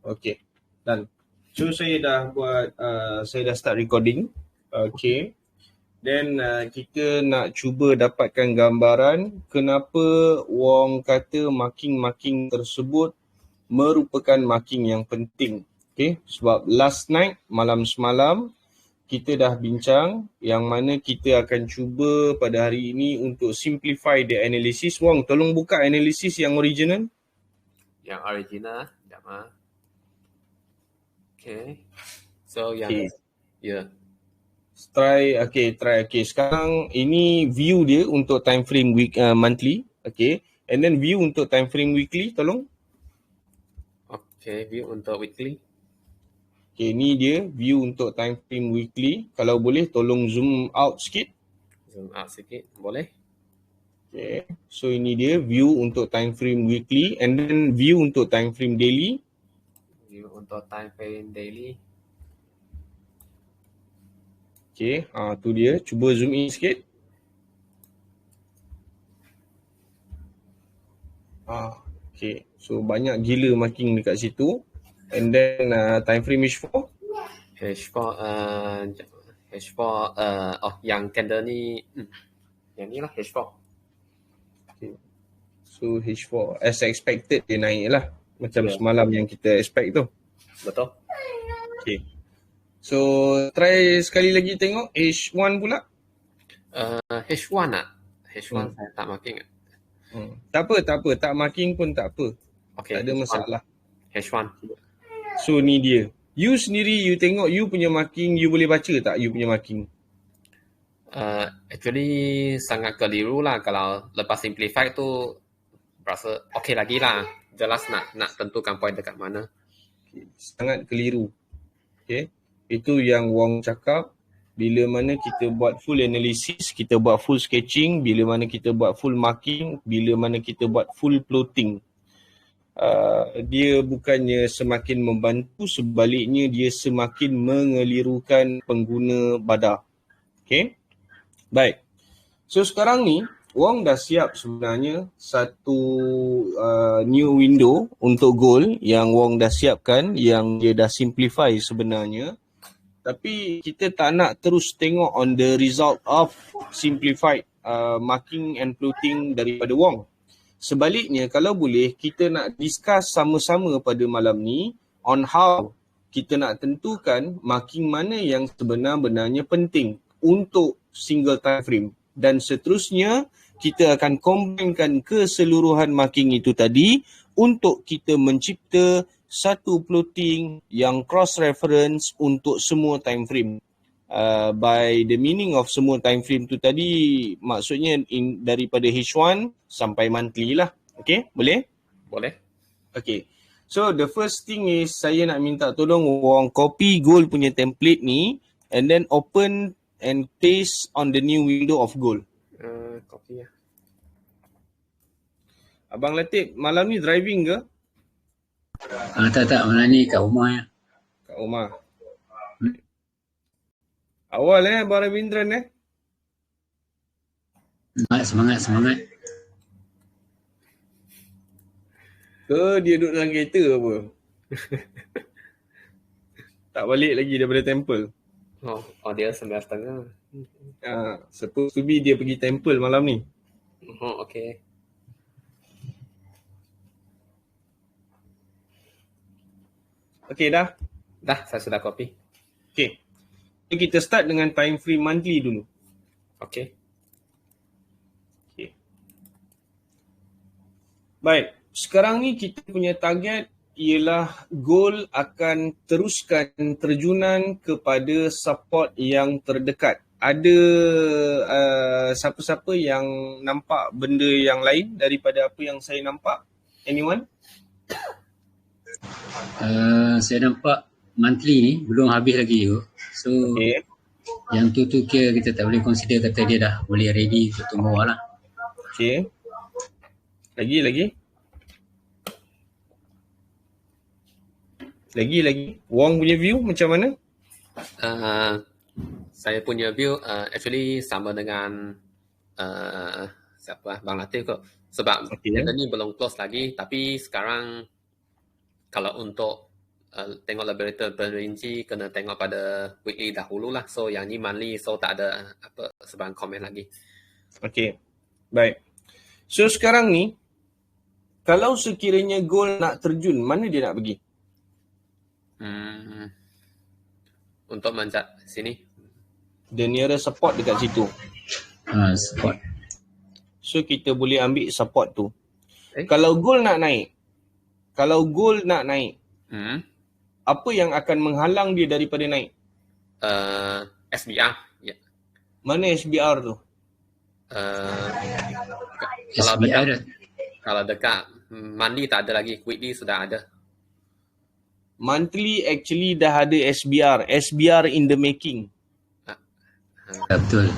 Okay, done. So saya dah buat, saya dah start recording. Okay. Then kita nak cuba dapatkan gambaran kenapa Wong kata marking-marking tersebut merupakan marking yang penting. Okay, sebab last night, malam semalam, kita dah bincang yang mana kita akan cuba pada hari ini untuk simplify the analysis. Wong, tolong buka analysis yang original. Yang original, sekejap ah. Okay. So yang try. Sekarang ini view dia untuk time frame week monthly. Okay. And then view untuk time frame weekly, tolong. Okay, view untuk weekly. Okay, ni dia view untuk time frame weekly. Kalau boleh tolong zoom out sikit. Zoom out sikit, boleh? Okay. So ini dia view untuk time frame weekly and then view untuk time frame daily. View untuk time frame daily. Okay, tu dia. Cuba zoom in sikit. Okay, so banyak gila marking dekat situ. And then time frame H4. Yang candle ni, yang ni lah H4. Okay. So H4 as expected dia naik lah. Macam semalam yang kita expect tu. Betul. Okay. So try sekali lagi tengok H1 pula. H1 tak? H1 saya tak marking. Tak apa. Tak marking pun tak apa. Okay, tak ada H1. masalah. H1. So ni dia. You sendiri, you tengok you punya marking, you boleh baca tak you punya marking? Actually sangat keliru lah kalau lepas simplify tu rasa okey lagi lah. Jelas nak tentukan point dekat mana. Okay. Sangat keliru. Okay. Itu yang Wong cakap. Bila mana kita buat full analysis, kita buat full sketching, bila mana kita buat full marking, bila mana kita buat full plotting. Dia bukannya semakin membantu, sebaliknya dia semakin mengelirukan pengguna badah. Okay. Baik. So sekarang ni, Wong dah siap sebenarnya satu new window untuk goal yang Wong dah siapkan, yang dia dah simplify sebenarnya. Tapi kita tak nak terus tengok on the result of simplified marking and plotting daripada Wong. Sebaliknya, kalau boleh, kita nak discuss sama-sama pada malam ni on how kita nak tentukan marking mana yang sebenar-benarnya penting untuk single time frame. Dan seterusnya, kita akan combinekan keseluruhan marking itu tadi untuk kita mencipta satu plotting yang cross-reference untuk semua time frame. By the meaning of semua time frame tu tadi, maksudnya daripada H1 sampai monthly lah. Okay, boleh? Boleh. Okay, so the first thing is saya nak minta tolong Wong copy goal punya template ni and then open and paste on the new window of goal. Copy ya. Abang Latif, malam ni driving ke? Tak, malam ni kat rumah ya. Kat rumah. Awal Abang Ravindran Semangat. Ke dia duduk dalam kereta apa? Tak balik lagi daripada temple. Dia 9:30. Supposed to be dia pergi temple malam ni. Okay. Okay dah? Dah, saya sudah copy. Okay. Kita start dengan time frame monthly dulu. Okay. Baik. Sekarang ni kita punya target ialah goal akan teruskan terjunan kepada support yang terdekat. Ada siapa-siapa yang nampak benda yang lain daripada apa yang saya nampak? Anyone? Saya nampak monthly ni belum habis lagi tu. So yang tu kira kita tak boleh consider kata dia dah boleh ready untuk tumbuh lah. Okay. Lagi. Wong punya view macam mana? Saya punya view actually sama dengan Bang Latif kot. Sebab ni belum close lagi, tapi sekarang kalau untuk tengok lebih terperinci kena tengok pada weekly dahulu lah. So yang ni monthly, so tak ada apa sebarang komen lagi. Okay, baik. So sekarang ni, kalau sekiranya gold nak terjun, mana dia nak pergi? Untuk manjat sini. The nearest support dekat situ. Support. So kita boleh ambil support tu. Kalau gold nak naik, apa yang akan menghalang dia daripada naik? SBR. Ya. Mana SBR tu? Kalau dekat monthly tak ada lagi, weekly sudah ada. Monthly actually dah ada SBR. SBR in the making. Betul.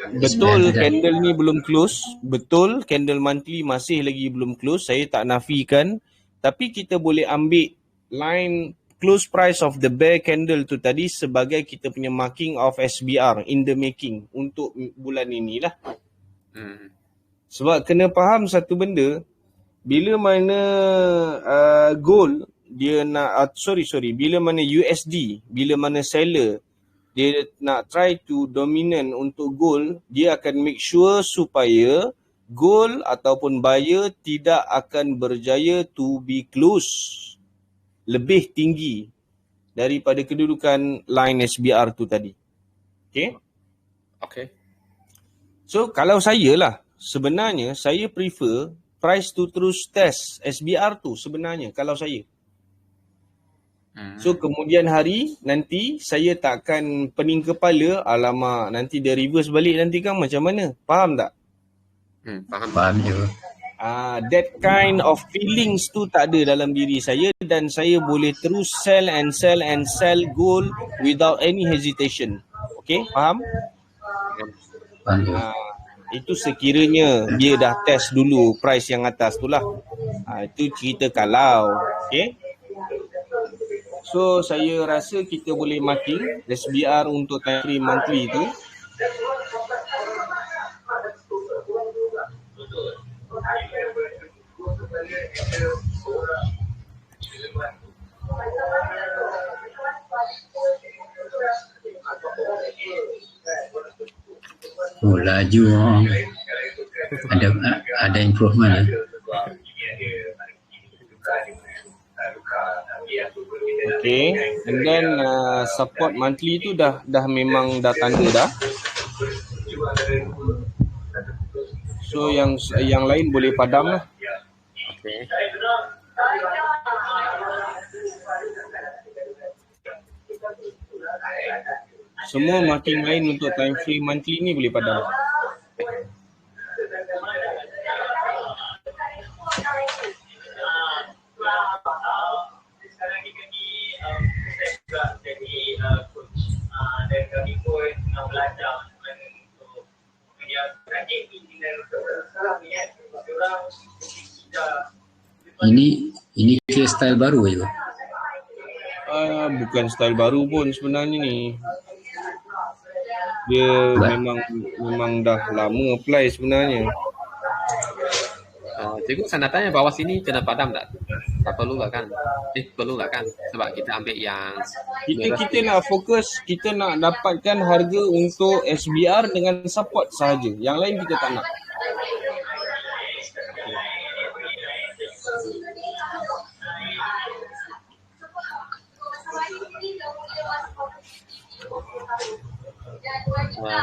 Betul candle ni belum close. Betul candle monthly masih lagi belum close. Saya tak nafikan. Tapi kita boleh ambil line close price of the bear candle tu tadi sebagai kita punya marking of SBR in the making untuk bulan inilah. Sebab kena faham satu benda, bila mana gold dia nak bila mana USD, bila mana seller dia nak try to dominant untuk gold, dia akan make sure supaya gold ataupun buyer tidak akan berjaya to be close lebih tinggi daripada kedudukan line SBR tu tadi. Okay. So kalau saya lah, sebenarnya saya prefer price tu terus test SBR tu sebenarnya kalau saya. So kemudian hari nanti saya takkan pening kepala, alamak nanti dia reverse balik nanti kan macam mana. Faham tak? Faham je. That kind of feelings tu tak ada dalam diri saya dan saya boleh terus sell and sell gold without any hesitation. Okay, faham? Faham je. Itu sekiranya dia dah test dulu price yang atas tu lah. Itu cerita kalau. Okay. So saya rasa kita boleh marking SBR untuk time frame monthly tu. Oh, laju. Ada improvement ya. Okay, and then support monthly tu dah memang dah tanda dah. So yang lain boleh padam lah. Okay. Semua marking lain untuk time frame monthly ni boleh padam. Ini clear style baru je. Bukan style baru pun sebenarnya ni. Dia memang dah lama apply sebenarnya. Cikgu saya nak tanya bawah sini kena padam tak? Tak perlu lah kan? Perlu lah kan? Sebab kita ambil yang kita nak fokus, kita nak dapatkan harga untuk SBR dengan support sahaja. Yang lain kita tak nak.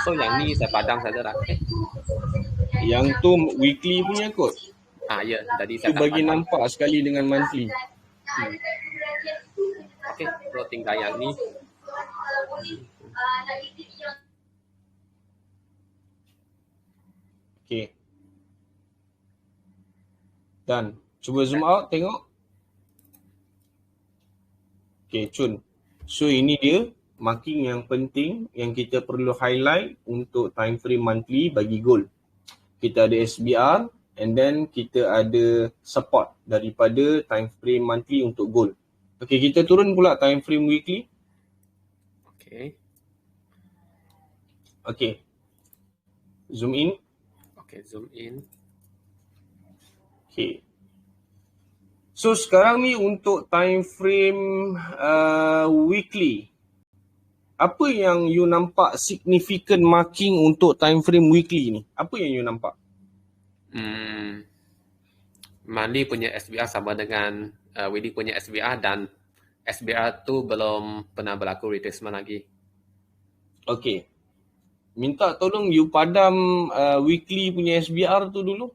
So yang ni saya padam saja lah. Yang tu weekly punya kot. Ya, tadi saya bagi padam. Nampak sekali dengan monthly. Okay, so tinggal yang ni. Okay. Dan cuba zoom out tengok. Okay, Cun. So ini dia marking yang penting yang kita perlu highlight untuk time frame monthly bagi gold. Kita ada SBR and then kita ada support daripada time frame monthly untuk gold. Okay, kita turun pula time frame weekly. Okay. Zoom in. Okay, zoom in. Okay. So sekarang ni untuk time frame weekly, apa yang you nampak significant marking untuk time frame weekly ni? Apa yang you nampak? Monthly punya SBR sama dengan weekly punya SBR, dan SBR tu belum pernah berlaku retracement lagi. Okay. Minta tolong you padam weekly punya SBR tu dulu.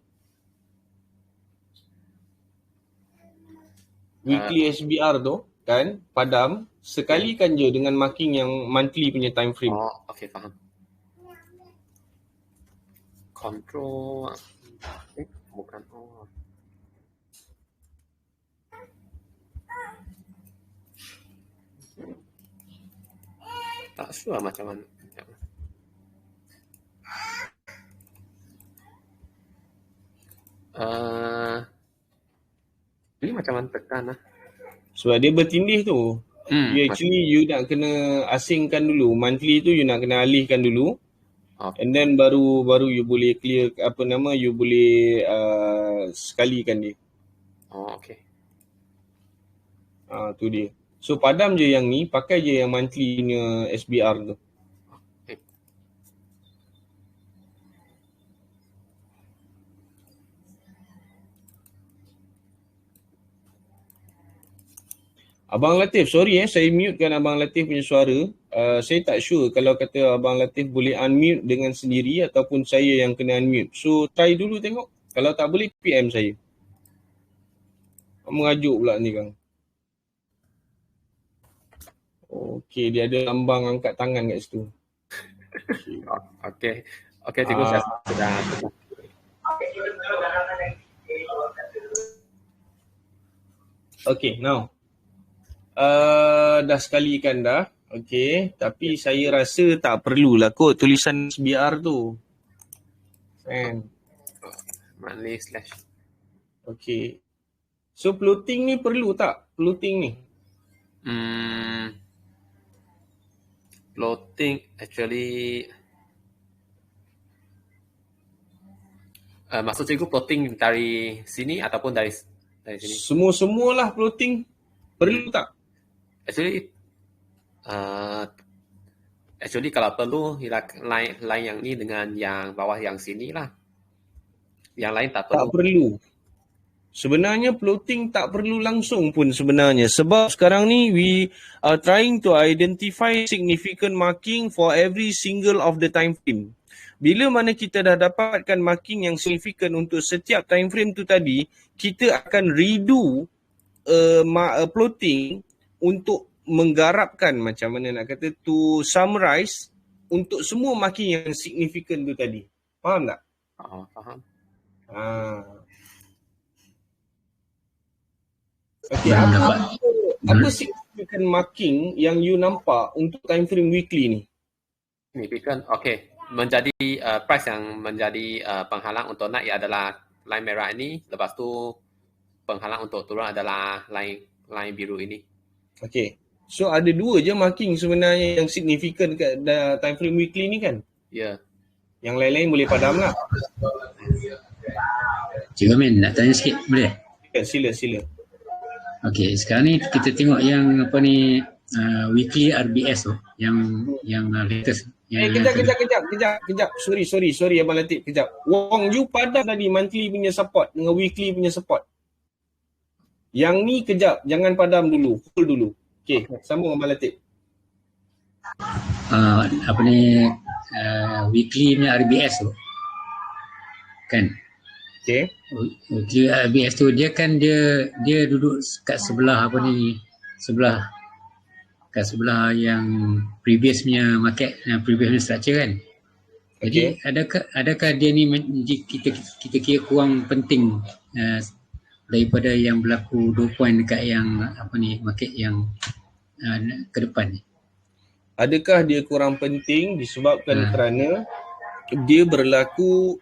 Weekly SBR tu kan, padam, sekalikan je dengan marking yang monthly punya time frame. Oh, okay, faham. Control, bukan, tak sure macam mana. Ini macam mana tekan lah. Sebab dia bertindih tu. Actually you nak kena asingkan dulu. Monthly tu you nak kena alihkan dulu. And then baru you boleh clear you boleh sekalikan dia. Oh, okay. Tu dia. So padam je yang ni, pakai je yang monthly punya SBR tu. Abang Latif, sorry saya mutekan Abang Latif punya suara. Saya tak sure kalau kata Abang Latif boleh unmute dengan sendiri ataupun saya yang kena unmute. So try dulu tengok. Kalau tak boleh PM saya. Mengajuk pula ni Kang. Okey, dia ada lambang angkat tangan kat situ. Okey, cikgu saya sudah. Okey, now. Dah sekalikan dah. Okey, tapi saya rasa tak perlulah kot tulisan SBR tu. Kan? Monthly slash. Okey. So floating ni perlu tak? Floating ni? Floating actually maksud cikgu floating dari sini ataupun dari sini? Semua-semualah floating. Perlu tak? Actually kalau perlu line yang ni dengan yang bawah yang sini lah. Yang lain tak perlu. Tak perlu. Sebenarnya floating tak perlu langsung pun sebenarnya. Sebab sekarang ni we are trying to identify significant marking for every single of the time frame. Bila mana kita dah dapatkan marking yang significant untuk setiap time frame tu tadi, kita akan redo floating untuk menggarapkan macam mana nak kata to summarize untuk semua marking yang significant tu tadi. Faham tak? Faham. Okey, apa significant marking yang you nampak untuk time frame weekly ni? Significant, okey. Menjadi price yang menjadi penghalang untuk naik adalah line merah ini. Lepas tu penghalang untuk turun adalah line biru ini. Okey. So ada dua je marking sebenarnya yang significant kat time frame weekly ni kan? Ya. Yang lain-lain boleh padam lah. Cikgu Amin nak tanya sikit boleh? Sila. Okey, sekarang ni kita tengok yang weekly RBS tu, yang latest. Kejap. Sorry Abang Latif, kejap. Wong, you padam tadi monthly punya support dengan weekly punya support. Yang ni kejap, jangan padam dulu, full dulu. Okey, sambung Abang Latif. Weekly punya RBS tu. Kan? Okey. Weekly RBS tu dia duduk kat sebelah kat sebelah yang previous punya market, previous punya structure kan. Jadi adakah dia ni kita kira kurang penting daripada yang berlaku 2 point dekat yang market yang ke depan ni? Adakah dia kurang penting disebabkan kerana dia berlaku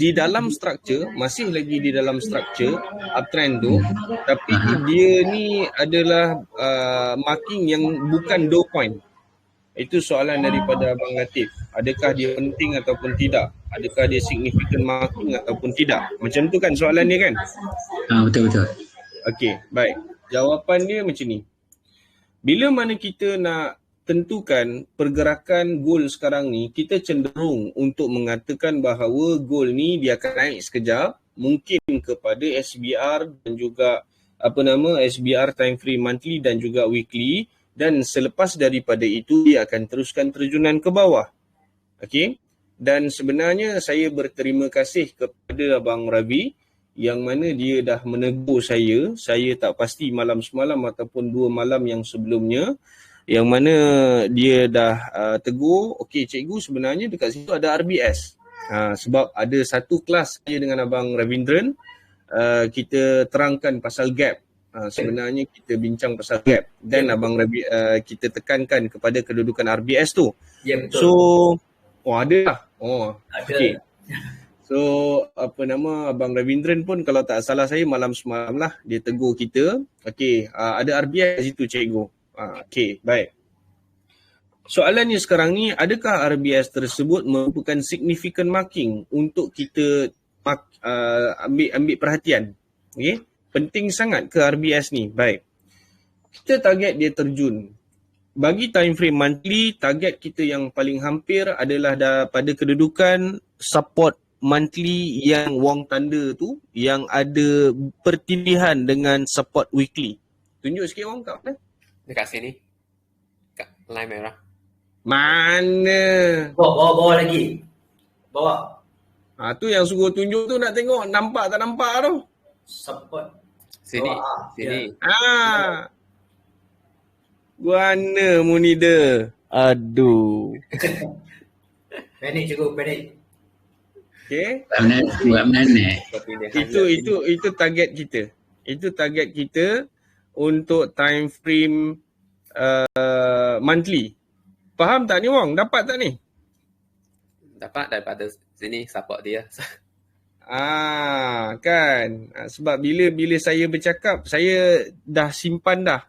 di dalam structure, masih lagi di dalam structure uptrend tu, tapi dia ni adalah marking yang bukan 2 point. Itu soalan daripada Abang Latif. Adakah dia penting ataupun tidak? Adakah dia significant marking ataupun tidak? Macam tu kan soalan dia kan? Betul. Okey, baik. Jawapan dia macam ni. Bila mana kita nak tentukan pergerakan gold sekarang ni, kita cenderung untuk mengatakan bahawa gold ni dia akan naik sekejap, mungkin kepada SBR dan juga SBR time frame monthly dan juga weekly, dan selepas daripada itu dia akan teruskan terjunan ke bawah. Okey. Dan sebenarnya saya berterima kasih kepada Abang Ravi yang mana dia dah menegur saya tak pasti malam semalam ataupun 2 malam yang sebelumnya, yang mana dia dah tegur, okey cikgu sebenarnya dekat situ ada RBS. Sebab ada satu kelas saya dengan Abang Ravindran, kita terangkan pasal gap. Sebenarnya kita bincang pasal gap dan Abang Ravi, kita tekankan kepada kedudukan RBS tu. Ya, betul. So, ada lah. Ada. Okay. So, Abang Ravindran pun kalau tak salah saya malam semalam lah dia tegur kita. Okay, ada RBS kat situ cikgu. Okay, baik. Soalannya sekarang ni, adakah RBS tersebut merupakan significant marking untuk kita ambil perhatian? Okay, penting sangat ke RBS ni? Baik. Kita target dia terjun. Bagi time frame monthly, target kita yang paling hampir adalah pada kedudukan support monthly yang wong tanda tu, yang ada pertindihan dengan support weekly. Tunjuk sikit wong kat mana? Dekat sini. Kat line merah. Mana? Bawah lagi. Bawah. Tu yang suruh tunjuk tu nak tengok nampak tak nampak tu. Support. Sini. Bawah. Sini. Guana Munida. Aduh. Panik cikgu, panik. Okay. Buat mana? Itu target kita. Itu target kita untuk time frame monthly. Faham tak ni Wong? Dapat tak ni? Dapat daripada sini support dia. Kan. Sebab bila saya bercakap, saya dah simpan dah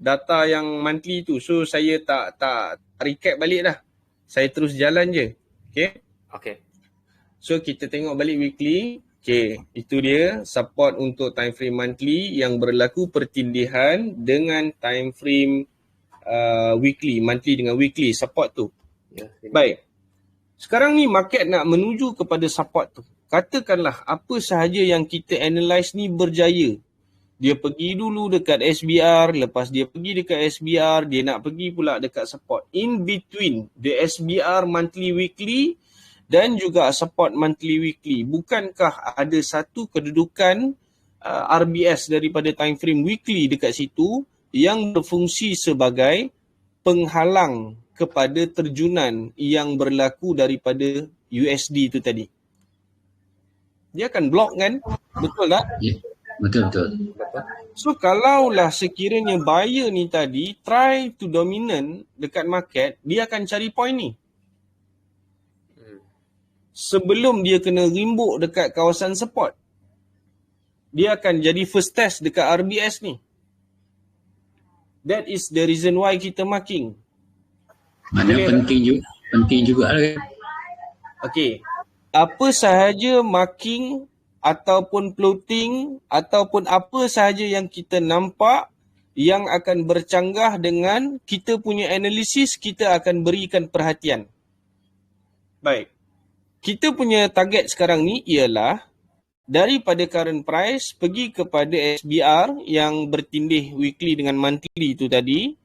data yang monthly tu. So saya tak recap balik dah. Saya terus jalan je. Okay. Okay. So kita tengok balik weekly. Okay, itu dia support untuk time frame monthly yang berlaku pertindihan dengan time frame weekly, monthly dengan weekly support tu. Ya, baik. Sekarang ni market nak menuju kepada support tu. Katakanlah apa sahaja yang kita analyse ni berjaya. Dia pergi dulu dekat SBR, lepas dia pergi dekat SBR, dia nak pergi pula dekat support. In between the SBR monthly weekly dan juga support monthly weekly, bukankah ada satu kedudukan RBS daripada time frame weekly dekat situ yang berfungsi sebagai penghalang kepada terjunan yang berlaku daripada USD tu tadi? Dia akan block kan? Betul tak? Ya, betul. So kalaulah sekiranya buyer ni tadi try to dominant dekat market, dia akan cari point ni. Sebelum dia kena rimbuk dekat kawasan support, dia akan jadi first test dekat RBS ni. That is the reason why kita marking. Mana penting juga kan? Okay. Apa sahaja marking ataupun plotting ataupun apa sahaja yang kita nampak yang akan bercanggah dengan kita punya analisis, kita akan berikan perhatian. Baik. Kita punya target sekarang ni ialah daripada current price pergi kepada SBR yang bertindih weekly dengan monthly tu tadi,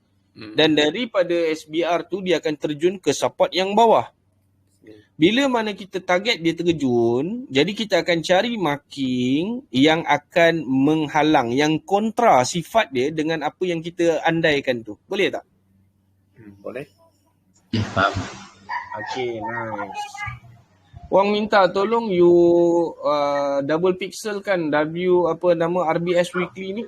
dan daripada SBR tu dia akan terjun ke support yang bawah. Bila mana kita target dia terjun, jadi kita akan cari marking yang akan menghalang, yang kontra sifat dia dengan apa yang kita andaikan tu. Boleh tak? Boleh. Ya, faham. Okay, nice. Wang minta tolong you double pixel kan RBS weekly ni.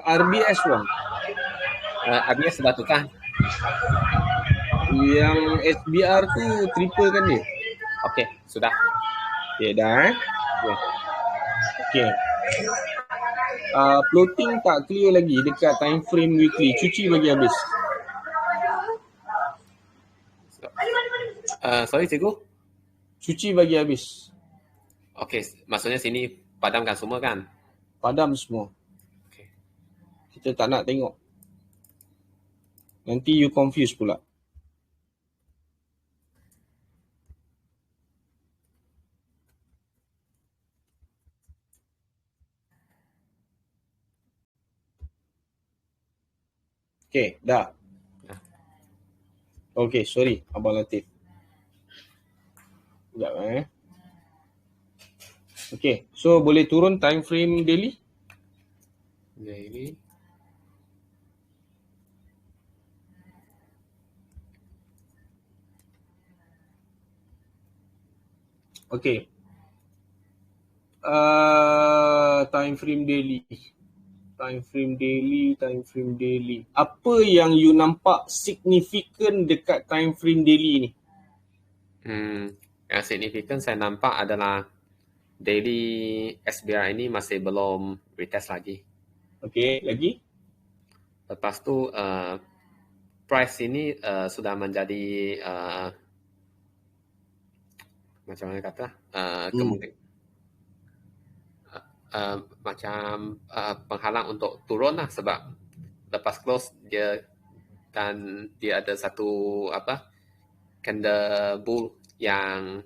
RBS Wang. RBS sebelah tu kan? Yang SBR tu triple kan dia? Okey, sudah. Okay, dah Ya. Okay. Floating tak clear lagi dekat time frame weekly. Cuci bagi habis. Sorry cikgu. Cuci bagi habis. Okey, maksudnya sini padamkan semua kan? Padam semua. Okey. Kita tak nak tengok. Nanti you confuse pula. Okay, dah. Okay, sorry Abang Latif. Sekejap Okay, so boleh turun time frame daily? Daily. Okay. Time frame daily. Time frame daily. Apa yang you nampak signifikan dekat time frame daily ni? Yang signifikan saya nampak adalah daily SBR ini masih belum retest lagi. Okay, lagi? Lepas tu price ini sudah menjadi macam mana kata kemungkinan macam penghalang untuk turun lah, sebab lepas close dia ada satu candle bull yang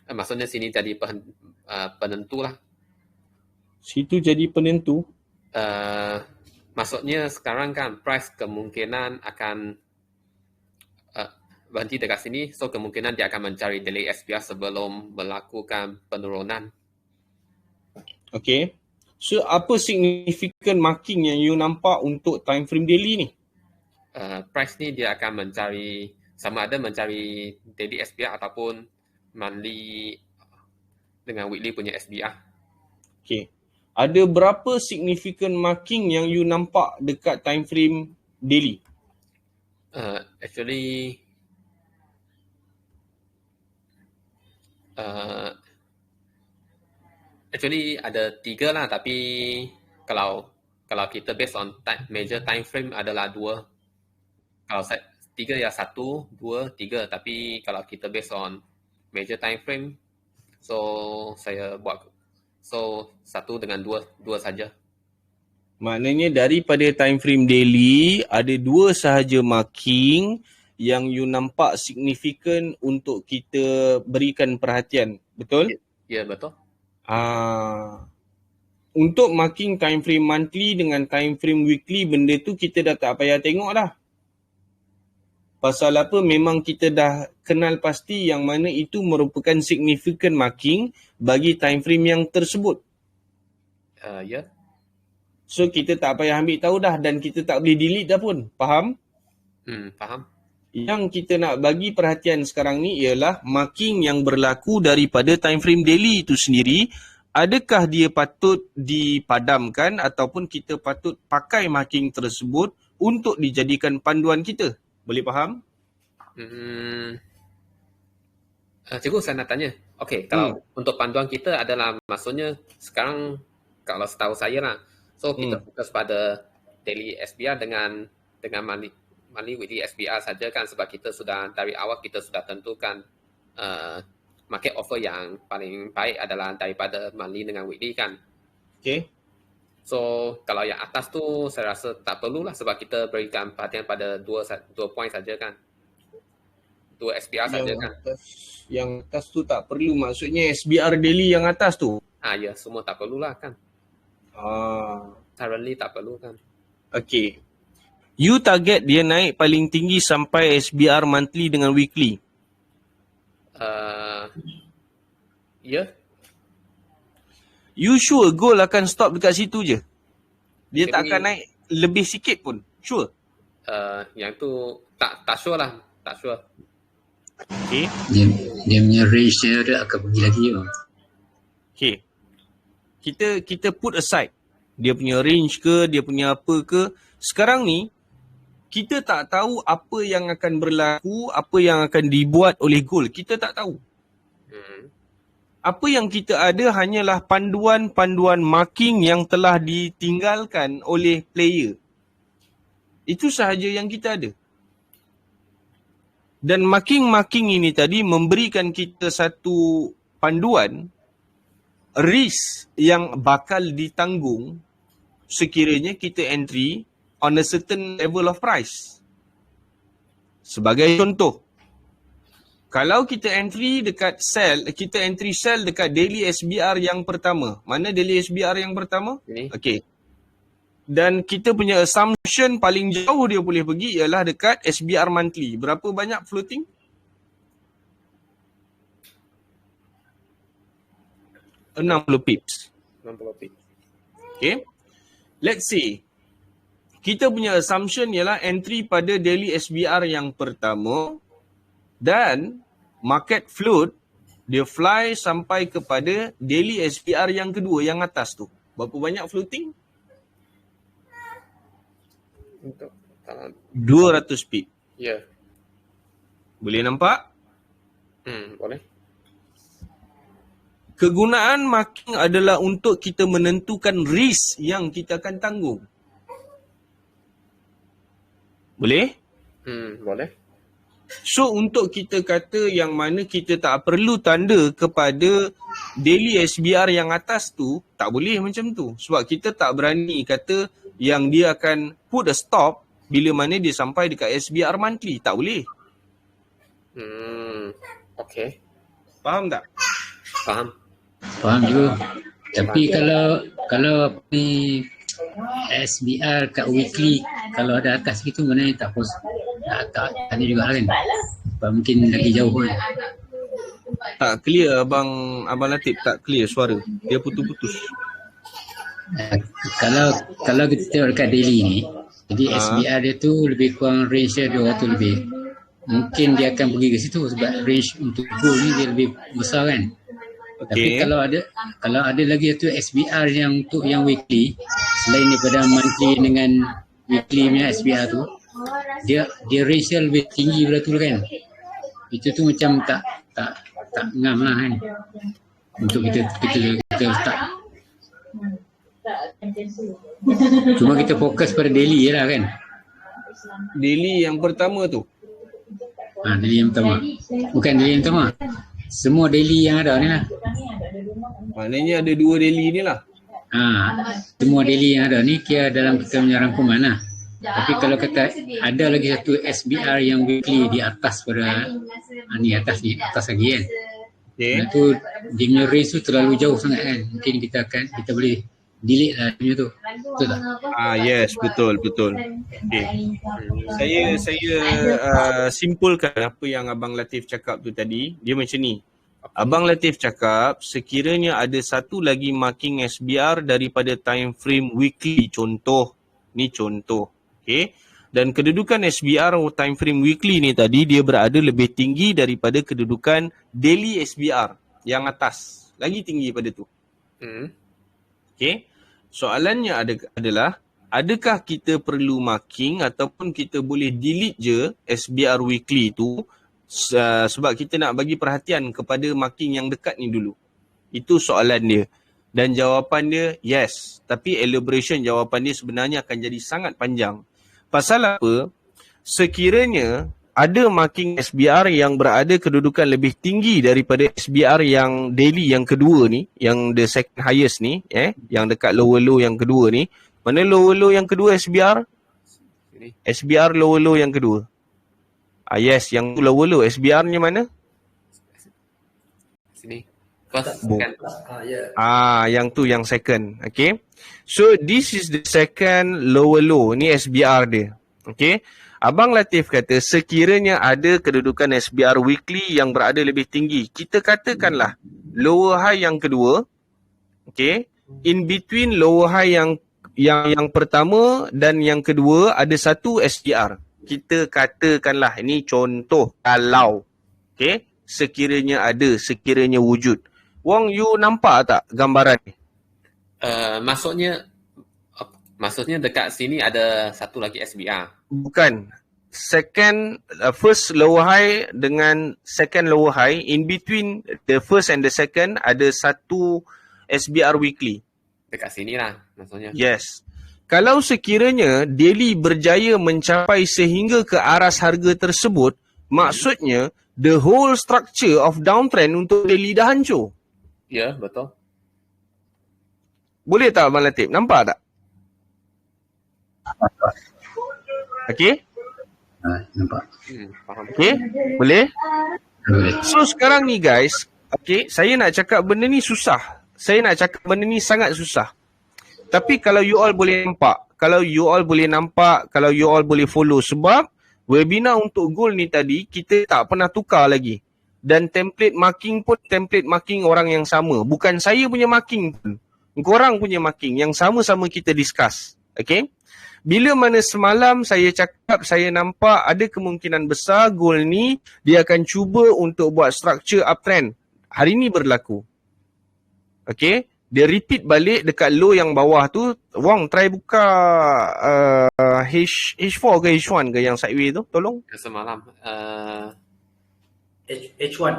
maksudnya sini jadi penentu lah. Situ jadi penentu? Maksudnya sekarang kan price kemungkinan akan berhenti dekat sini, so kemungkinan dia akan mencari daily SPR sebelum melakukan penurunan. Okay. So apa signifikan marking yang you nampak untuk time frame daily ni? Price ni dia akan mencari, sama ada mencari daily SPR ataupun monthly dengan weekly punya SBR. Okay. Ada berapa signifikan marking yang you nampak dekat time frame daily? Actually ada 3 lah, tapi kalau kita based on major time frame adalah 2. Kalau 3 ya 1, 2, 3, tapi kalau kita based on major time frame, so saya buat 1 dengan 2 saja. Maknanya daripada time frame daily ada 2 sahaja marking yang you nampak signifikan untuk kita berikan perhatian. Betul? Ya, betul. Untuk marking time frame monthly dengan time frame weekly, benda tu kita dah tak payah tengok dah. Pasal apa? Memang kita dah kenal pasti yang mana itu merupakan significant marking bagi time frame yang tersebut. Ya. So kita tak payah ambil tahu dah dan kita tak boleh delete dah pun. Faham? Faham. Yang kita nak bagi perhatian sekarang ni ialah marking yang berlaku daripada time frame daily itu sendiri. Adakah dia patut dipadamkan ataupun kita patut pakai marking tersebut untuk dijadikan panduan kita? Boleh faham? Cikgu, saya nak tanya. Okey, kalau untuk panduan kita adalah maksudnya sekarang kalau setahu saya lah, so kita fokus pada daily SBR dengan monthly weekly SBR saja kan, sebab kita sudah dari awal kita sudah tentukan market offer yang paling baik adalah daripada monthly dengan weekly kan. Okay. So kalau yang atas tu saya rasa tak perlulah, sebab kita berikan perhatian pada 2 point saja kan. 2 SBR saja kan. Yang atas tu tak perlu, maksudnya SBR daily yang atas tu? Ya, semua tak perlulah kan. Currently tak perlu kan. Okay. You target dia naik paling tinggi sampai SBR monthly dengan weekly? Ya. You sure gold akan stop dekat situ je? Dia tak akan naik lebih sikit pun? Sure? Yang tu tak sure lah. Tak sure. Okay. Dia punya range dia akan pergi lagi. Okay. Kita put aside dia punya range ke, dia punya apa ke. Sekarang ni, kita tak tahu apa yang akan berlaku, apa yang akan dibuat oleh gold. Kita tak tahu. Apa yang kita ada hanyalah panduan-panduan marking yang telah ditinggalkan oleh player. Itu sahaja yang kita ada. Dan marking-marking ini tadi memberikan kita satu panduan risk yang bakal ditanggung sekiranya kita entry on a certain level of price. Sebagai contoh, kalau kita entry sell dekat daily SBR yang pertama. Mana daily SBR yang pertama? Ini. Okey. Dan kita punya assumption paling jauh dia boleh pergi ialah dekat SBR monthly. Berapa banyak floating? $60 pips. 60 pips. Okay. Let's say kita punya assumption ialah entry pada daily SBR yang pertama dan market float dia fly sampai kepada daily SBR yang kedua yang atas tu. Berapa banyak floating? Untuk 200 pip. ya. Boleh nampak? Boleh. Kegunaan marking adalah untuk kita menentukan risk yang kita akan tanggung. Boleh? Boleh. So untuk kita kata yang mana kita tak perlu tanda kepada daily SBR yang atas tu, tak boleh macam tu. Sebab kita tak berani kata yang dia akan put a stop bila mana dia sampai dekat SBR monthly. Tak boleh. Okay. Faham tak? Faham juga. Tapi kalau ni SBR kat weekly, kalau ada atas gitu mana tak pos. Tak ada juga kan. Sebab mungkin lagi jauh kan. Tak clear Abang Latif, tak clear suara. Dia putus-putus. Kalau kita tengok dekat daily ni, jadi SBR dia tu lebih kurang range dia 200 lebih. Mungkin dia akan pergi ke situ sebab range untuk goal ni dia lebih besar kan. Tapi kalau ada lagi tu SBR yang untuk yang weekly, selain daripada monthly dengan weekly punya SBR tu, dia range dia lebih tinggi pada tu kan. Itu tu macam tak ngam lah kan. Untuk kita letak. Cuma kita fokus pada daily je lah kan. Daily yang pertama tu. Daily yang pertama. Bukan daily yang pertama. Semua daily yang ada ni lah. Maknanya ada 2 daily ni lah. Semua daily yang ada ni kira dalam kita punya rangkuman lah. Tapi kalau kata ada lagi satu SBR yang weekly di atas pada atas lagi kan. Okay. Tu dia punya range tu terlalu jauh sangat kan. Mungkin kita boleh delete lah dia tu. Betul tak? Yes, betul. Okay. Saya simpulkan apa yang Abang Latif cakap tu tadi. Dia macam ni. Abang Latif cakap sekiranya ada satu lagi marking SBR daripada time frame weekly, contoh. Okay. Dan kedudukan SBR time frame weekly ni tadi dia berada lebih tinggi daripada kedudukan daily SBR yang atas. Lagi tinggi pada tu. Okay. Soalannya adalah adakah kita perlu marking ataupun kita boleh delete je SBR weekly tu sebab kita nak bagi perhatian kepada marking yang dekat ni dulu. Itu soalan dia. Dan jawapan dia yes. Tapi elaboration jawapan dia sebenarnya akan jadi sangat panjang. Pasal apa? Sekiranya ada marking SBR yang berada kedudukan lebih tinggi daripada SBR yang daily yang kedua ni, yang the second highest ni, yang dekat lower low yang kedua ni. Mana lower low yang kedua SBR? SBR lower low yang kedua. Yes, yang lower low. SBR-nya mana? Sini. First, second. Yang tu yang second. Okay. So this is the second lower low. Ni SBR dia. Okay. Abang Latif kata sekiranya ada kedudukan SBR weekly yang berada lebih tinggi. Kita katakanlah lower high yang kedua. Okay. In between lower high yang pertama dan yang kedua ada satu SBR. Kita katakanlah ini contoh kalau sekiranya wujud. Wong, you nampak tak gambaran ni? Maksudnya dekat sini ada satu lagi SBR. Bukan. first lower high dengan second lower high, in between the first and the second ada satu SBR weekly. Dekat sini lah maksudnya. Yes. Kalau sekiranya daily berjaya mencapai sehingga ke aras harga tersebut, maksudnya the whole structure of downtrend untuk daily dah hancur. Ya, betul. Boleh tak Abang Latif? Nampak tak? Okay? Nampak. Faham. Okay? Boleh? Boleh. So sekarang ni guys, okay, saya nak cakap benda ni susah. Saya nak cakap benda ni sangat susah. Tapi kalau you all boleh nampak, kalau you all boleh follow, sebab webinar untuk gold ni tadi, kita tak pernah tukar lagi. Dan template marking pun template marking orang yang sama. Bukan saya punya marking pun. Korang punya marking yang sama-sama kita discuss. Okay? Bila mana semalam saya cakap, saya nampak ada kemungkinan besar gold ni dia akan cuba untuk buat structure uptrend. Hari ni berlaku. Okay? Dia repeat balik dekat low yang bawah tu. Wong try buka H4 ke H1 ke yang sideways tu? Tolong. Semalam. H1.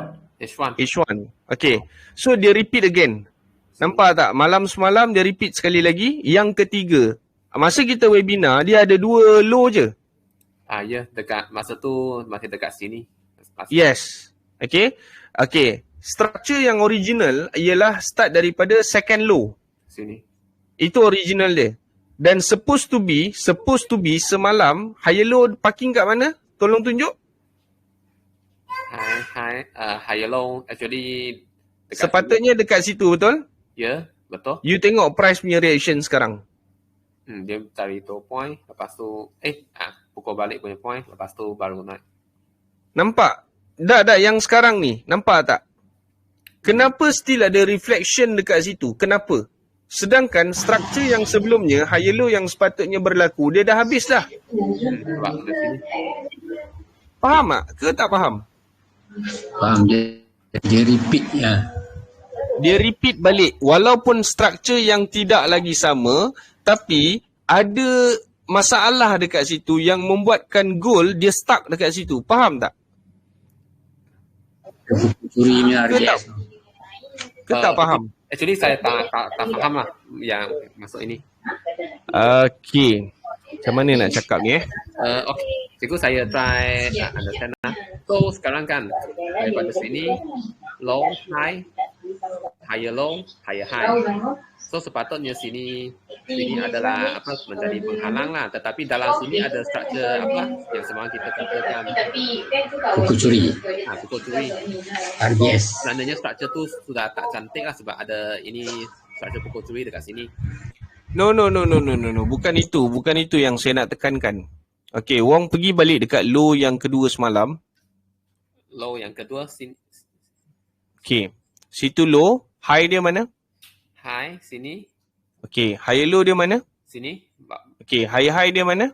H1. Okay. So dia repeat again. Nampak tak? Malam semalam dia repeat sekali lagi. Yang ketiga. Masa kita webinar, dia ada 2 low je. Ya, dekat masa tu masih dekat sini. Yes. Okay. Okay. Structure yang original ialah start daripada second low. Sini. Itu original dia. Dan supposed to be semalam higher low parking kat mana? Tolong tunjuk. Higher low actually dekat Sepatutnya dekat situ, betul? Ya, betul. You tengok price punya reaction sekarang. Dia cari tu point, lepas tu pukul balik punya point, lepas tu baru naik. Nampak? Dah yang sekarang ni, nampak tak? Kenapa still ada reflection dekat situ? Kenapa? Sedangkan structure yang sebelumnya, higher low yang sepatutnya berlaku, dia dah habis dah. Sebab di sini. Faham tak? Ke tak faham? Faham, dia repeat ya. Dia repeat balik. Walaupun structure yang tidak lagi sama, tapi ada masalah dekat situ yang membuatkan gold dia stuck dekat situ. Faham tak? Curi punya RBS. Ke tak faham? Actually saya tak faham lah yang masuk ini. Okay. Macam mana nak cakap ni Okay. Cikgu saya try understand lah. So sekarang kan daripada sini low, high, higher low, higher high. So sepatutnya sini adalah menjadi penghalang lah. Tetapi dalam sini ada structure yang semalam kita katakan Pukul curi. pukul curi. RBS. Sebenarnya structure tu sudah tak cantik lah sebab ada ini structure pukul curi dekat sini. No. Bukan itu yang saya nak tekankan. Okay, Wong pergi balik dekat low yang kedua semalam. Low yang kedua sini. Okay. Situ low. High dia mana? High sini. Okay. Higher low dia mana? Sini. Okay. Higher high dia mana?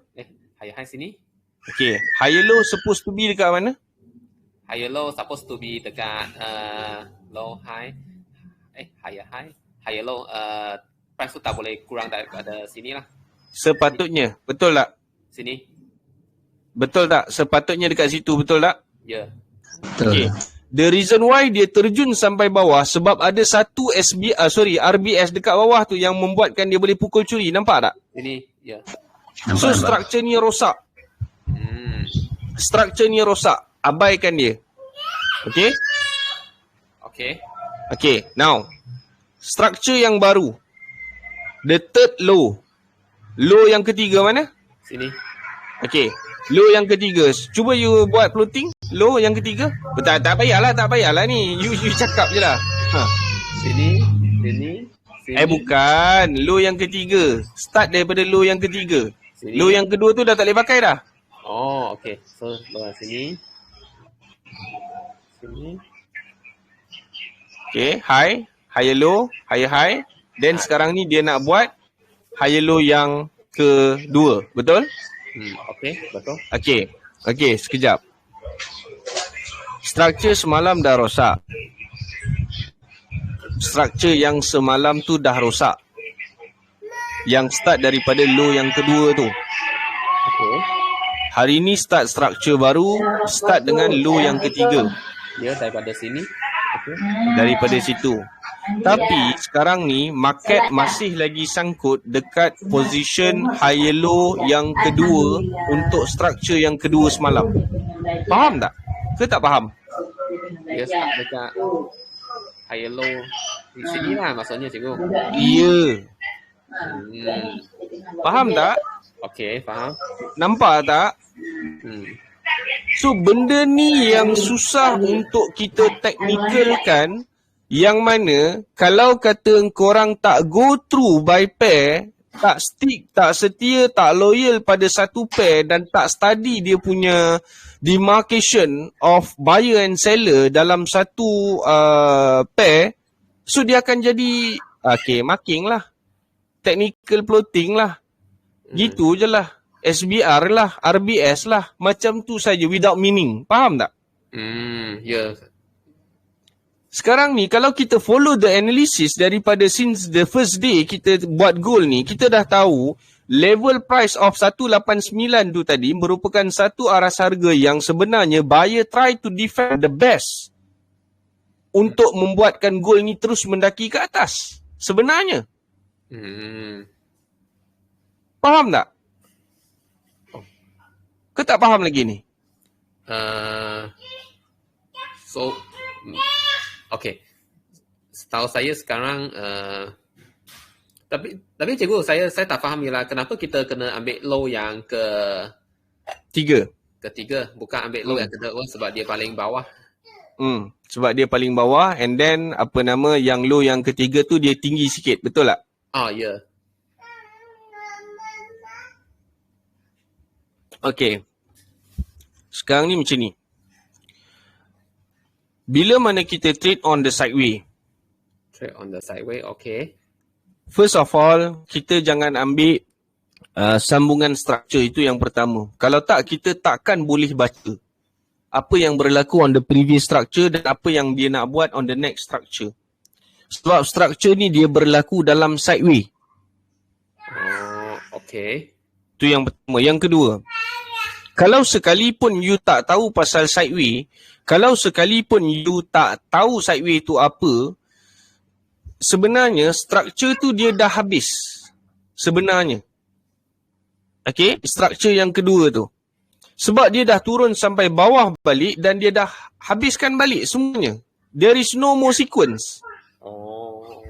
High sini. Okay. Higher low supposed to be dekat mana? Higher low supposed to be dekat low high. Higher high. Higher low price tu tak boleh kurang daripada sini lah. Sepatutnya. Betul tak? Sini. Betul tak? Sepatutnya dekat situ. Betul tak? Ya. Betul. Okay. The reason why dia terjun sampai bawah sebab ada satu RBS dekat bawah tu yang membuatkan dia boleh pukul curi. Nampak tak? Ini. Ya. So structure ni rosak. Structure ni rosak. Abaikan dia. Okay? Okay. Now. Structure yang baru. The third low. Low yang ketiga mana? Sini. Okay. Low yang ketiga. Cuba you buat floating. Low yang ketiga. Betul, tak payahlah ni. You cakap je lah. Sini. Bukan. Low yang ketiga. Start daripada low yang ketiga. Sini. Low yang kedua tu dah tak boleh pakai dah. Oh, okay. So, low sini. Okay. High. Higher low. Higher high. Then sekarang ni dia nak buat higher low yang kedua. Betul? Okay, betul. Okay, sekejap. Structure semalam dah rosak. Structure yang semalam tu dah rosak. Yang start daripada low yang kedua tu. Okay. Hari ni start structure baru, start dengan low yang ketiga. Dia daripada sini. Okay. Daripada situ. Tapi sekarang ni market masih lagi sangkut dekat position higher low yang kedua untuk structure yang kedua semalam. Faham tak? Ke tak faham? Dia start dekat higher low di sini lah maksudnya cikgu. Ya. Faham tak? Okey, faham. Nampak tak? So benda ni yang susah untuk kita technicalkan, yang mana kalau kata korang tak go through by pair, tak stick, tak setia, tak loyal pada satu pair dan tak study dia punya demarcation of buyer and seller dalam satu pair, so dia akan jadi marking lah, technical plotting lah, gitu je lah, SBR lah, RBS lah, macam tu saja without meaning. Faham tak? Ya. Sekarang ni kalau kita follow the analysis daripada since the first day kita buat goal ni, kita dah tahu level price of 189 tu tadi merupakan satu aras harga yang sebenarnya buyer try to defend the best untuk membuatkan goal ni terus mendaki ke atas sebenarnya. Faham tak? Ke tak faham lagi ni? Okay. Setahu saya sekarang tapi cikgu saya tak faham ialah kenapa kita kena ambil low yang ketiga, bukan ambil low yang kedua sebab dia paling bawah. Sebab dia paling bawah, and then yang low yang ketiga tu dia tinggi sikit, betul tak? Oh, ya. Yeah. Okay. Sekarang ni macam ni. Bila mana kita trade on the sideway? Trade on the sideway, okay. First of all, kita jangan ambil sambungan structure, itu yang pertama. Kalau tak, kita takkan boleh baca apa yang berlaku on the previous structure dan apa yang dia nak buat on the next structure. Sebab structure ni dia berlaku dalam sideway. Oh, okay. Itu yang pertama. Yang kedua, kalau sekalipun you tak tahu pasal sideway, kalau sekalipun you tak tahu sideway tu apa, sebenarnya structure tu dia dah habis. Sebenarnya. Okay, structure yang kedua tu. Sebab dia dah turun sampai bawah balik dan dia dah habiskan balik semuanya. There is no more sequence. Oh.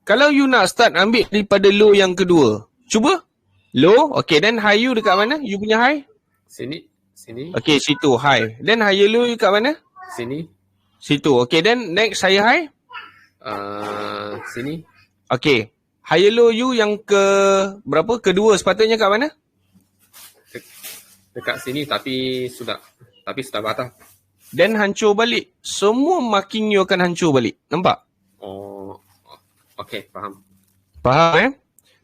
Kalau you nak start ambil daripada low yang kedua, cuba. Low, okay, then high you dekat mana? You punya high? Sini. Okay, situ high. Then higher low you kat mana? Sini. Situ. Okay, then next higher high? Sini. Okay. Higher low you yang berapa? Kedua sepatutnya kat mana? Dekat sini tapi sudah patah. Then hancur balik. Semua marking you akan hancur balik. Nampak? Oh. Okay, faham. Faham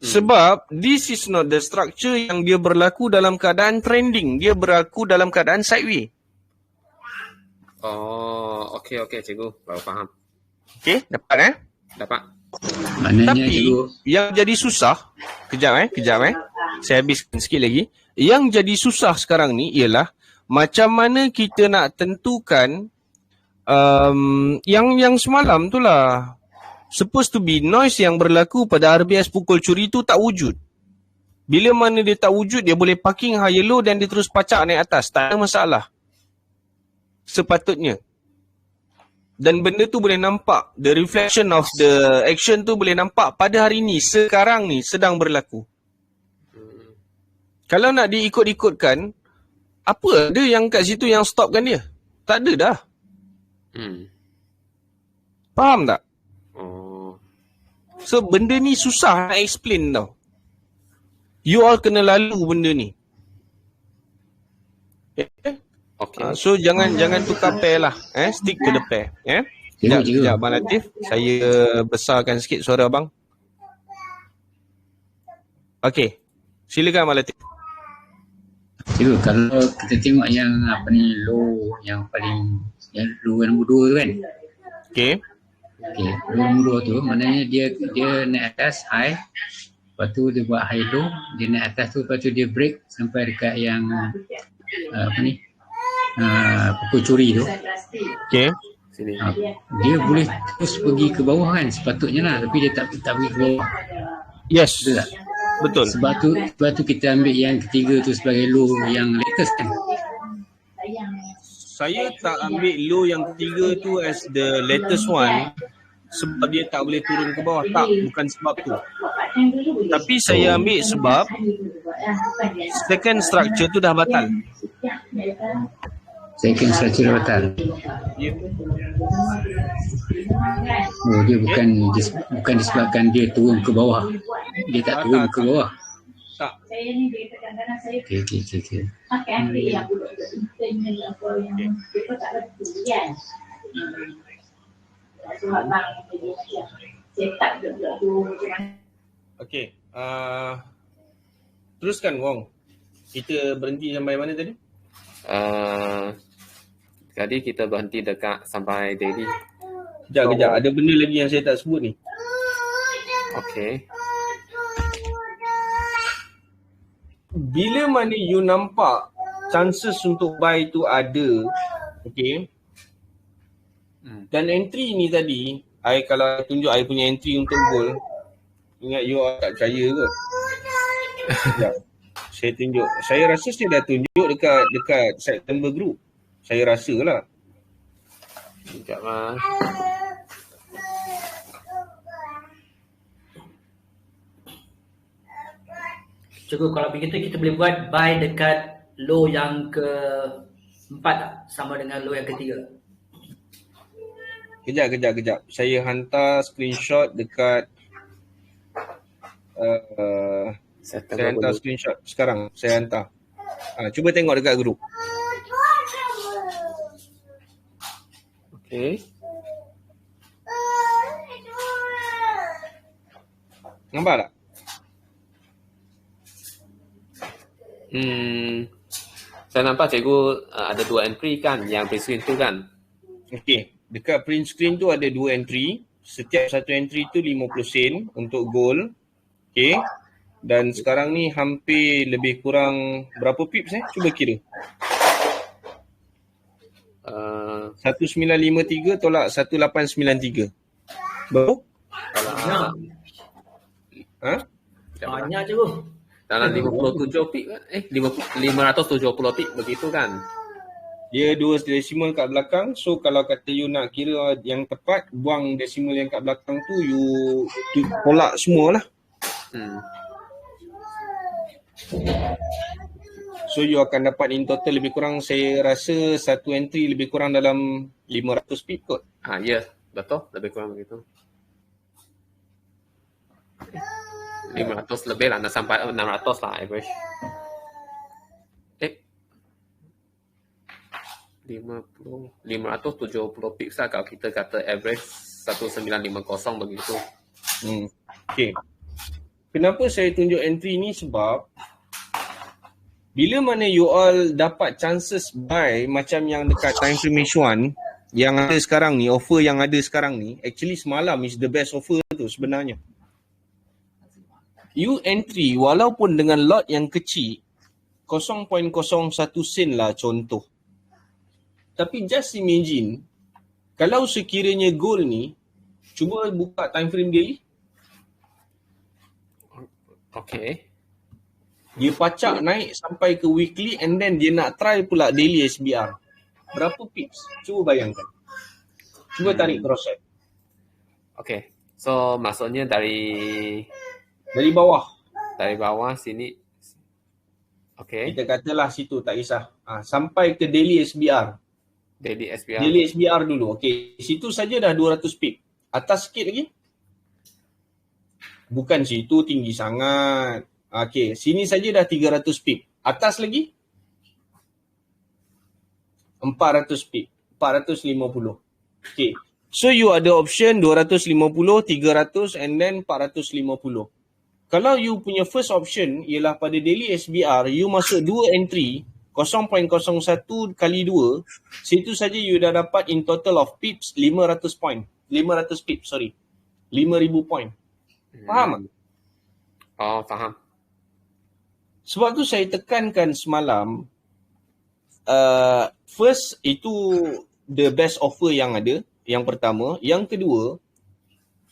Sebab this is not the structure yang dia berlaku dalam keadaan trending. Dia berlaku dalam keadaan sideway. Oh, okay cikgu. Baru faham. Okay, dapat Dapat. Maknanya tapi cikgu, yang jadi susah, kejap saya habiskan sikit lagi. Yang jadi susah sekarang ni ialah macam mana kita nak tentukan yang semalam tu lah. Supposed to be noise yang berlaku pada RBS pukul curi tu tak wujud. Bila mana dia tak wujud, dia boleh parking higher low dan dia terus pacak naik atas. Tak ada masalah. Sepatutnya. Dan benda tu boleh nampak. The reflection of the action tu boleh nampak pada hari ni, sekarang ni sedang berlaku. Kalau nak diikut-ikutkan, apa ada yang kat situ yang stopkan dia? Tak ada dah. Faham tak? So benda ni susah nak explain tau. You all kena lalu benda ni. Okay. So jangan tukar pair lah. Stick to the pair. Sekejap Abang Latif. Saya besarkan sikit suara abang. Okay. Silakan Abang Latif. cikgu, kalau kita tengok yang low yang paling, yang low nombor 2 tu kan. Okay. Okey, low nombor 2 tu maknanya dia naik atas high, Lepas tu dia buat high low, dia naik atas tu, lepas tu dia break sampai dekat yang pokok curi tu. Okay. Sini. Dia boleh terus pergi ke bawah kan sepatutnya lah, tapi dia tak pergi ke bawah. Yes. Betul tak? Betul. Sebab tu kita ambil yang ketiga tu sebagai low yang latest kan. Saya tak ambil low yang ketiga tu as the latest one sebab dia tak boleh turun ke bawah. Tak, bukan sebab tu. Tapi saya ambil sebab second structure tu dah batal. Second structure dah batal. Yeah. Oh, dia bukan disebabkan dia turun ke bawah. Dia tak turun ke bawah. Tak. Okay. Okay. Teruskan Wong. Kita berhenti sampai mana tadi? Jadi kita berhenti dekat sampai daily. Kejap. Ada benda lagi yang saya tak sebut ni. Okay. Bila mana you nampak chances untuk buy tu ada, okay, dan entry ni tadi, kalau I tunjuk I punya entry untuk gold, ingat you tak percaya kot. Sekejap. Saya tunjuk. Saya rasa saya dah tunjuk dekat September group. Saya rasa lah. Sekejap lah. Cukup kalau begitu kita boleh buat buy dekat low yang ke-4 tak? Sama dengan low yang ketiga. Kejap. Saya hantar screenshot dekat saya hantar screenshot sekarang. Saya hantar. Cuba tengok dekat grup. Okay. Nampak tak? Saya nampak cikgu ada 2 entry kan, yang print screen tu kan. Okay. Dekat print screen tu ada 2 entry. Setiap satu entry tu 50 sen untuk gold. Okay. Dan sekarang ni hampir lebih kurang berapa pips Cuba kira. 1953 tolak 1893. Berapa? Banyak je. Dalam 57 pip kan? 570 pip begitu kan? Dia 2 desimal kat belakang. So kalau kata you nak kira yang tepat, buang desimal yang kat belakang tu, you tolak semua lah. So you akan dapat in total lebih kurang, saya rasa satu entry lebih kurang dalam 500 pip kot. Ya, betul, lebih kurang begitu. 500 lebih lah, nak sampai 600 lah average. 570 pips lah kalau kita kata average 1950 begitu. Okay. Kenapa saya tunjuk entry ni sebab bila mana you all dapat chances buy macam yang dekat time frame H1 yang ada sekarang ni, offer yang ada sekarang ni, actually semalam is the best offer tu sebenarnya. You entry walaupun dengan lot yang kecil 0.01 sen lah contoh. Tapi just imagine kalau sekiranya gold ni, cuba buka time frame daily. Okay. Dia pacak naik sampai ke weekly and then dia nak try pula daily SBR. Berapa pips? Cuba bayangkan. Cuba tarik cross-check. Okay. So maksudnya dari bawah. Dari bawah sini. Okay. Kita katalah situ, tak kisah. Sampai ke daily SBR. Daily SBR. Daily SBR dulu. Okay. Situ saja dah 200 pip. Atas sikit lagi? Bukan situ tinggi sangat. Okay. Sini saja dah 300 pip. Atas lagi? 400 pip. 450. Okay. So you ada option 250, 300 and then 450. Kalau you punya first option ialah pada daily SBR, you masuk 2 entry 0.01 kali 2, situ saja you dah dapat in total of pips 500 pips, 5,000 point. Faham tak? Oh, faham. Sebab tu saya tekankan semalam, first itu the best offer yang ada, yang pertama. Yang kedua,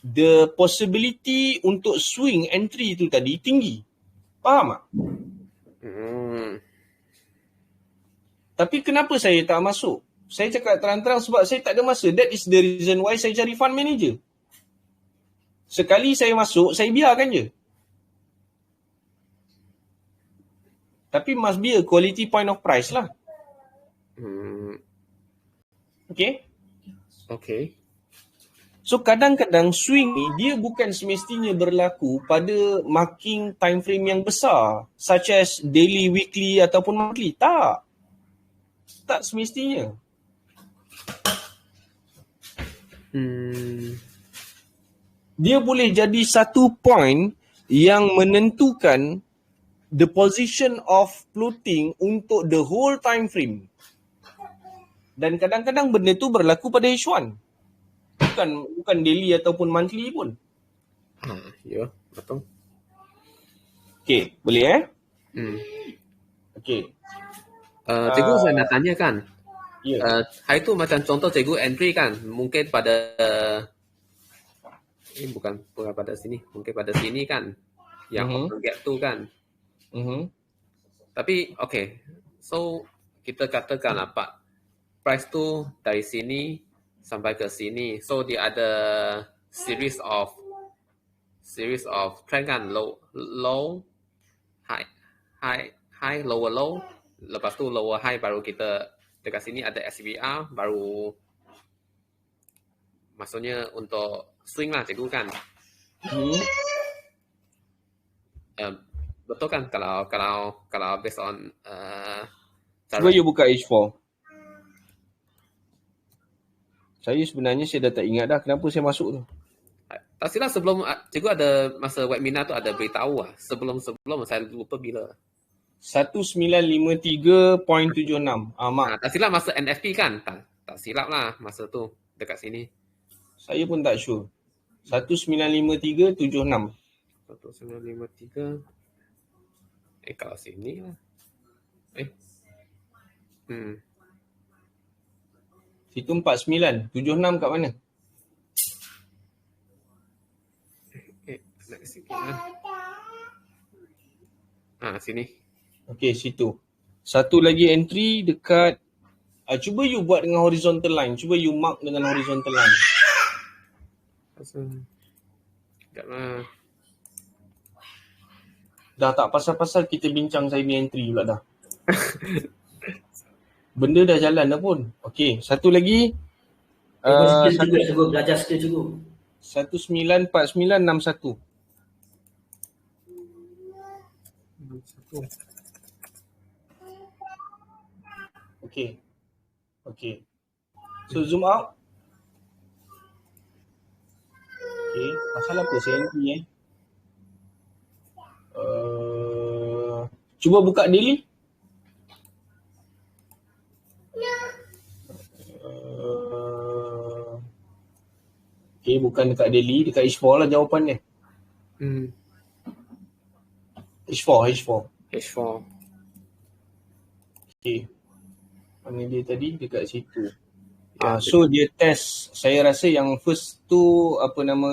the possibility untuk swing entry itu tadi tinggi. Faham tak? Tapi kenapa saya tak masuk? Saya cakap terang-terang sebab saya tak ada masa. That is the reason why saya cari fund manager. Sekali saya masuk, saya biarkan je. Tapi must be a quality point of price lah. Okay? Okay. So kadang-kadang swing ni dia bukan semestinya berlaku pada marking time frame yang besar, such as daily, weekly ataupun monthly. Tak semestinya. Dia boleh jadi satu point yang menentukan the position of floating untuk the whole time frame. Dan kadang-kadang benda tu berlaku pada H1. Bukan daily ataupun monthly pun. Ya, betul. Okay, boleh Okay. Cikgu saya nak tanya kan. Ya. Hari tu macam contoh cikgu entry kan, mungkin pada bukan pada sini, mungkin pada sini kan, yang open gap tu kan. Tapi okay, so kita katakan apa, price tu dari sini sampai ke sini, so dia ada series of trend kan, low, high, lower low, lepas tu lower high baru kita dekat sini ada SVR, baru maksudnya untuk swing lah cikgu kan. Betul kan kalau based on cuba you buka H4. Saya sebenarnya saya dah tak ingat dah kenapa saya masuk tu. Tak silap sebelum cikgu ada masa webinar tu ada beritahu lah. Sebelum saya lupa bila. 1953.76. Mak. Tak silap masa NFP kan? Tak silap lah masa tu dekat sini. Saya pun tak sure. 1953.76. 1953. Kalau sini lah. Situ 49. 76 kat mana? Nak sikit lah. Sini. Okey, situ. Satu lagi entry dekat cuba you buat dengan horizontal line. Cuba you mark dengan horizontal line. Sekejap lah. Dah tak pasal-pasal kita bincang saya punya entry pula dah. Benda dah jalan dah pun. Okey, satu lagi. Cikgu belajar skill cikgu. 194961. Okey. So zoom out. Okey, pasal apa saya entry cuba buka daily. Okey, bukan dekat daily, dekat H4 lah jawapan dia. H4. Okey. Mana dia tadi? Dekat situ. So dia test, saya rasa yang first tu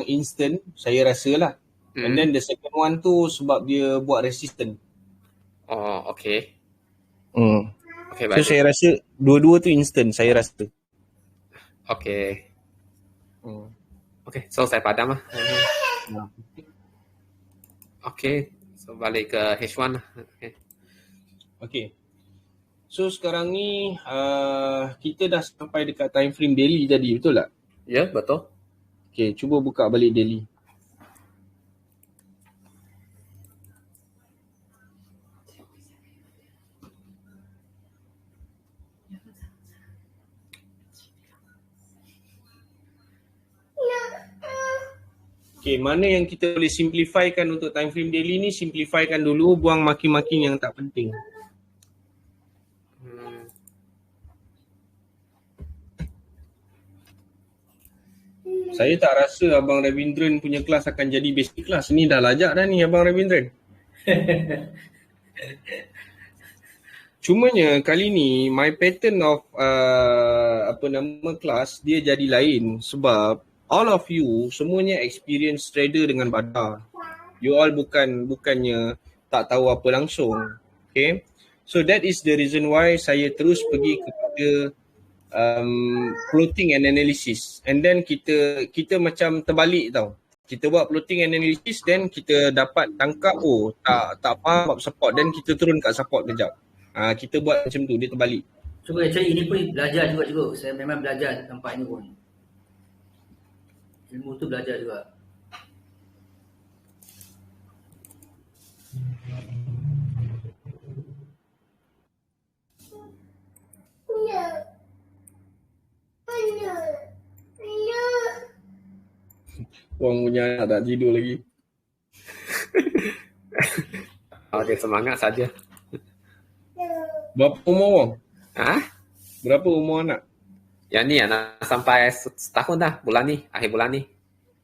instant, saya rasa lah. And then the second one tu sebab dia buat resistant. Oh, okay. Okay, so saya rasa dua-dua tu instant, saya rasa. Okay. Okay, so saya padam lah. Okay, so balik ke H1 lah. Okay. So sekarang ni kita dah sampai dekat time frame daily tadi, betul tak? Ya, betul. Okay, cuba buka balik daily. Okay, mana yang kita boleh simplifykan untuk time frame daily ni, simplifykan dulu, buang marking-marking yang tak penting. Saya tak rasa Abang Ravindran punya kelas akan jadi basic kelas. Ni dah lajak dah ni Abang Ravindran. Cumanya kali ni my pattern of kelas dia jadi lain sebab all of you semuanya experience trader dengan Badar. You all bukannya tak tahu apa langsung. Okay. So that is the reason why saya terus pergi kepada floating and analysis. And then kita macam terbalik tau. Kita buat floating and analysis, then kita dapat tangkap tak faham bab support, then kita turun kat support kejap. Kita buat macam tu, dia terbalik. Cuba actually ini pun belajar juga cikgu. Saya memang belajar tempat ini pun. Ilmu tu belajar juga. Wang punya anak tak tidur lagi. Dia semangat saja. Berapa umur Wang? Berapa umur anak? Yang ni anak sampai setahun dah bulan ni, akhir bulan ni.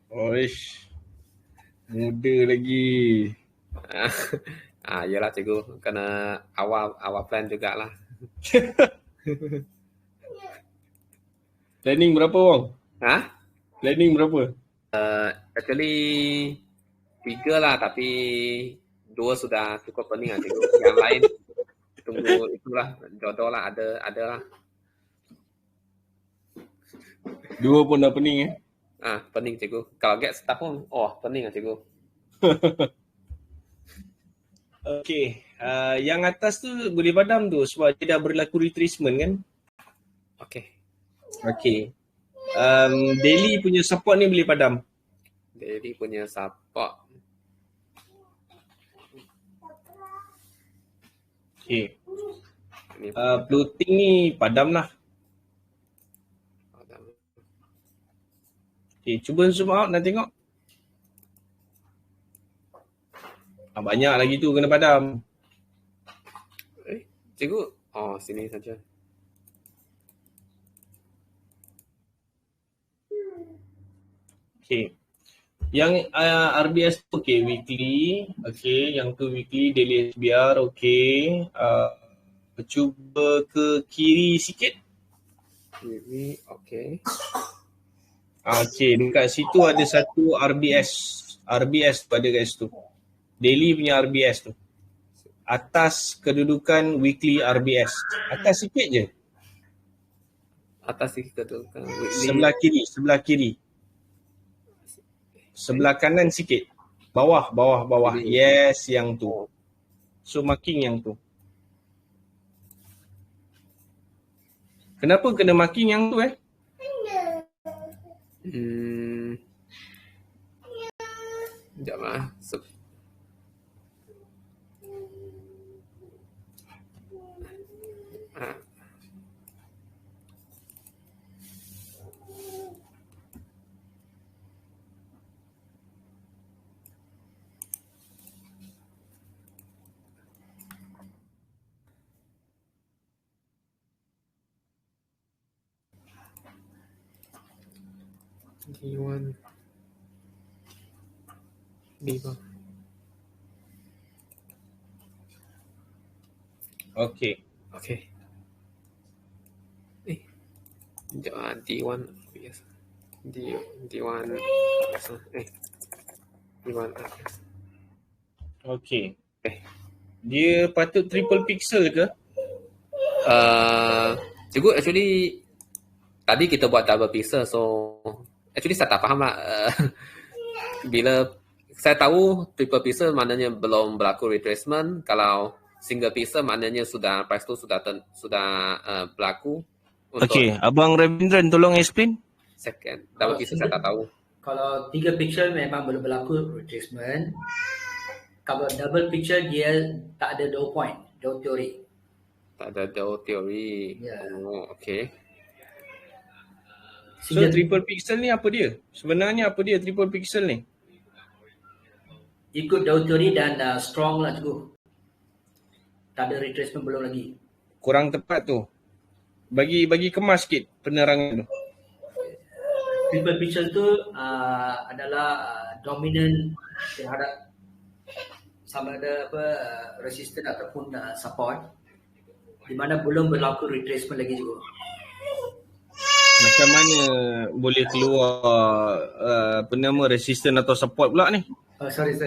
Oish. Muda lagi. Yelah cikgu, kena awal plan jugalah. Planning berapa Wang? Planning berapa? Actually 3 lah, tapi 2 sudah cukup pening lah cikgu. Yang lain tunggu itulah, jodoh lah, ada lah. 2 pun dah pening Pening cikgu. Kalau get setahun, pening lah cikgu. Okay, yang atas tu boleh padam tu sebab dia dah berlaku retracement kan? Okay. Daily punya support ni boleh padam. Daily punya support. Okay. Floating ni padam lah. Okay, cuba zoom out nak tengok. Banyak lagi tu kena padam. Cikgu, sini saja. Okay. Yang RBS tu weekly. Okay, yang tu weekly, daily SBR okay. Cuba ke kiri sikit. Kiri, okay. Okay, dekat situ ada satu RBS. RBS pada kat situ. Daily punya RBS tu. Atas kedudukan weekly RBS. Atas sikit je. Atas sikit kedudukan weekly. Sebelah kiri. Sebelah kanan sikit. Bawah. Yes, yang tu. So marking yang tu. Kenapa kena marking yang tu Sekejap lah. D1 D1. Okay. D1 biasa. D1 biasa. D1 biasa. Okay. Dia patut triple pixel ke? Cikgu, actually tadi kita buat double pixel, so actually saya tak faham lah. Bila saya tahu triple pixel maknanya belum berlaku retracement, kalau single pixel maknanya price tu sudah berlaku. Okay, Abang Ravindran tolong explain. Second, double pixel saya tak tahu. Kalau 3 pixel memang belum berlaku retracement. Kalau double pixel dia tak ada Dow point, Dow theory. Tak ada Dow theory. Okay. So triple pixel ni apa dia? Sebenarnya apa dia triple pixel ni? Ikut Dow theory dan strong lah cikgu. Tak ada retracement belum lagi. Kurang tepat tu. Bagi kemas sikit penerangan tu. triple pixel tu adalah dominant terhadap sama ada resistant ataupun support, di mana belum berlaku retracement lagi juga. Macam mana boleh keluar apa nama resistance atau support pula ni? Sorry.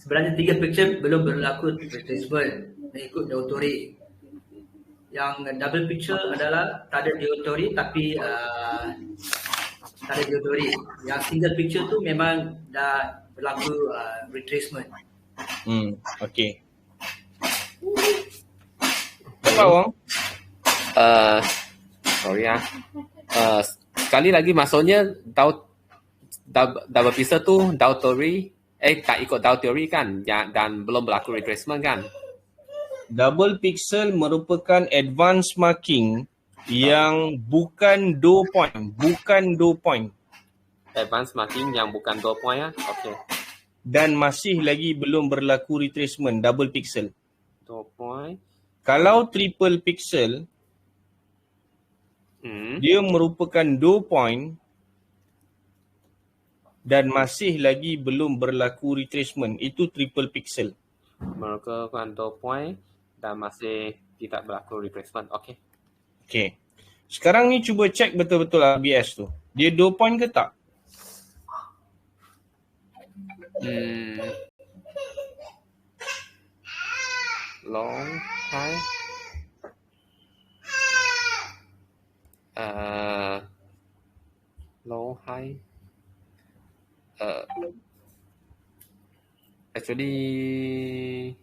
Sebenarnya 3 pixel belum berlaku retracement mengikut teori. Yang double pixel adalah tak ada teori tapi tak ada teori. Yang single pixel tu memang dah berlaku retracement. Okey. Apa Wong? Sorry sekali lagi maksudnya double pixel tu Dow theory tak ikut Dow theory kan, dan belum berlaku retracement kan. Double pixel merupakan advanced marking yang bukan dough point. Advanced marking yang bukan dough point okey. Dan masih lagi belum berlaku retracement double pixel. Dough point. Kalau triple pixel dia merupakan dough point dan masih lagi belum berlaku retracement. Itu triple pixel. Merupakan dough point dan masih tidak berlaku retracement. Okey. Sekarang ni cuba check betul-betul RBS tu. Dia dough point ke tak? Long high. Low high. Actually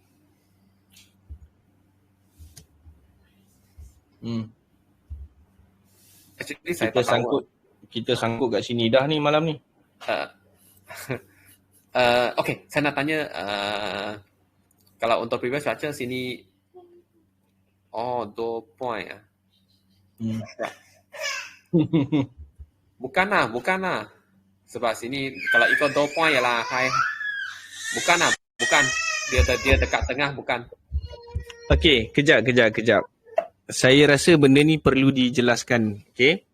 saya tak tahu. Kita sangkut kat sini dah ni malam ni. Okay, saya nak tanya kalau untuk previous structure sini dough point Bukanlah. Sebab sini kalau ikut dough point ialah high. Bukan. Dia dekat tengah bukan. Okey, kejap. Saya rasa benda ni perlu dijelaskan. Okey.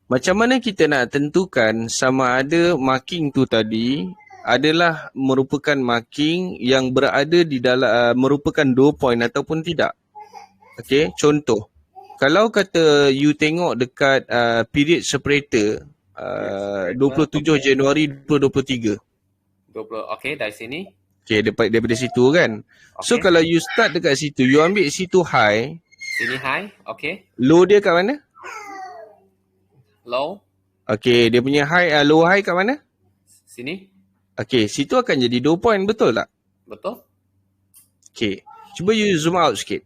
Macam mana kita nak tentukan sama ada marking tu tadi adalah merupakan marking yang berada di dalam merupakan dough point ataupun tidak. Okey, contoh. Kalau kata you tengok dekat period separator 27 Januari 2023. Okey, dari sini. Okey, daripada situ kan. Okay. So kalau you start dekat situ, you ambil situ high. Sini high, okey. Low dia kat mana? Low. Okey, dia punya low high kat mana? Sini. Okey, situ akan jadi dough point, betul tak? Betul. Okey, cuba you zoom out sikit.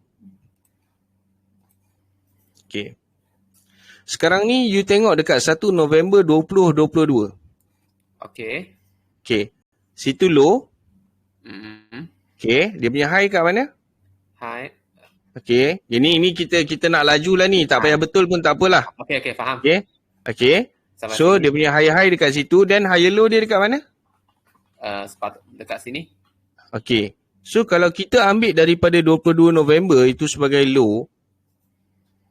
Okey. Sekarang ni you tengok dekat 1 November 2022. Okey. Okey. Situ low. Okey, dia punya high kat mana? High. Okey, ini kita nak laju lah ni, tak payah betul pun tak apalah. Okey, faham. Okey. So dia punya high dekat situ dan high low dia dekat mana? Dekat sini. Okey. So kalau kita ambil daripada 22 November itu sebagai low,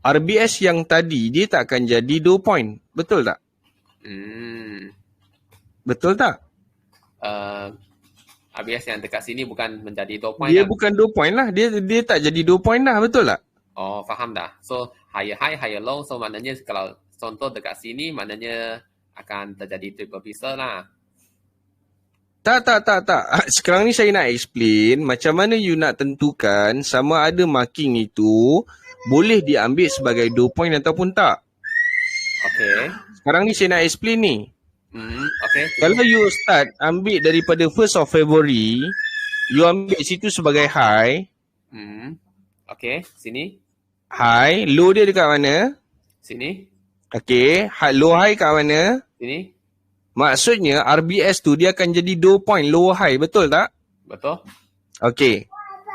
RBS yang tadi dia tak akan jadi dough point. Betul tak? Betul tak? RBS yang dekat sini bukan menjadi dough point. Dia bukan dough point lah. Dia tak jadi dough point dah. Betul tak? Oh, faham dah. So higher high, higher low. So maknanya kalau contoh dekat sini maknanya akan terjadi triple pixel lah. Tak. Sekarang ni saya nak explain macam mana you nak tentukan sama ada marking itu boleh diambil sebagai dough point ataupun tak. Okay. Sekarang ni saya nak explain ni. Okay. Kalau you start ambil daripada 1st of February, you ambil situ sebagai high. Okay, sini. High, low dia dekat mana? Sini. Okay, low high kat mana? Sini. Maksudnya RBS tu dia akan jadi dough point low high, betul tak? Betul. Okay.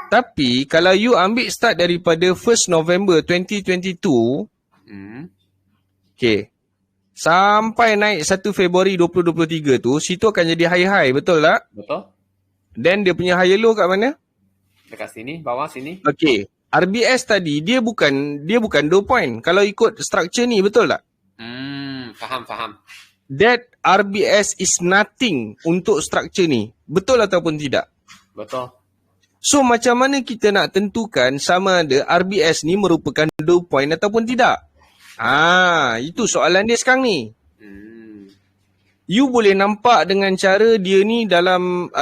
Tapi kalau you ambil start daripada 1st November 2022, okay, sampai naik 1 Februari 2023 tu, situ akan jadi high-high, betul tak? Betul. Then dia punya high low kat mana? Dekat sini, bawah sini. Okay. RBS tadi dia bukan 2 point. Kalau ikut structure ni, betul tak? Faham. That RBS is nothing untuk structure ni. Betul ataupun tidak? Betul. So macam mana kita nak tentukan sama ada RBS ni merupakan 2 point ataupun tidak? Itu soalan dia sekarang ni. You boleh nampak dengan cara dia ni dalam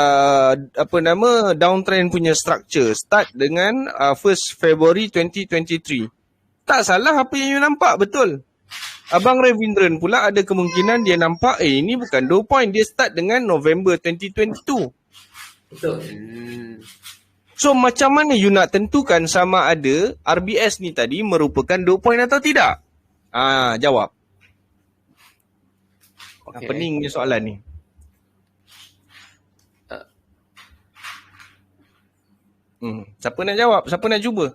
downtrend punya structure start dengan 1st February 2023. Tak salah apa yang you nampak, betul. Abang Ravindran pula ada kemungkinan dia nampak ini bukan 2 point, dia start dengan November 2022. Betul. So macam mana you nak tentukan sama ada RBS ni tadi merupakan 2 point atau tidak? Jawab. Okay. Peningnya soalan ni. Siapa nak jawab? Siapa nak cuba?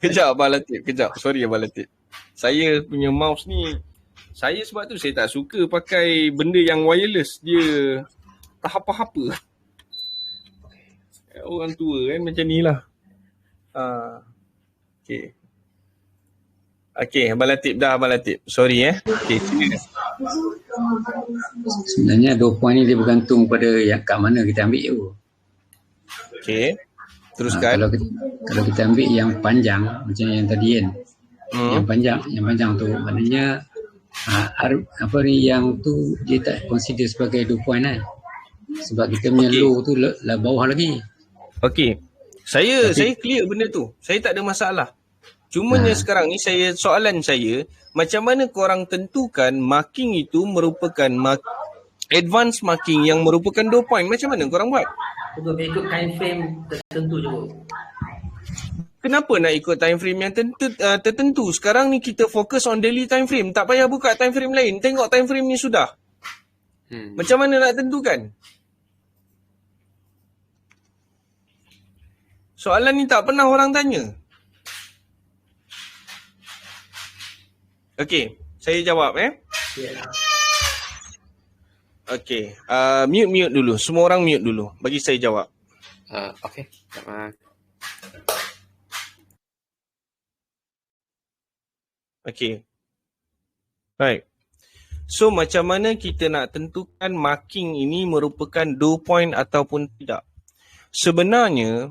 Kejap Abang Latif, kejap. Sorry Abang Latif. Saya punya mouse ni, sebab tu saya tak suka pakai benda yang wireless. Dia tak apa-apa. Orang tua kan macam ni lah. Okay, Abang Latif dah, Abang Latif. Sorry Okay, Sebenarnya 2 point ni dia bergantung pada yang kat mana kita ambil tu. Okay, teruskan. Kalau kita ambil yang panjang macam yang tadi kan. Yang panjang tu maknanya yang tu dia tak consider sebagai 2 point kan. Sebab kita punya low tu lah bawah lagi. Okay. Saya clear benda tu. Saya tak ada masalah. Cumanya sekarang ni soalan saya, macam mana korang tentukan marking itu merupakan advance marking yang merupakan 2 point? Macam mana korang buat? Untuk ikut time frame tertentu je. Kenapa nak ikut time frame yang tertentu? Sekarang ni kita fokus on daily time frame. Tak payah buka time frame lain. Tengok time frame ni sudah. Macam mana nak tentukan? Soalan ni tak pernah orang tanya. Okey, saya jawab Okey, mute dulu. Semua orang mute dulu. Bagi saya jawab. Okey. Okey. Right. So macam mana kita nak tentukan marking ini merupakan 2 point ataupun tidak? Sebenarnya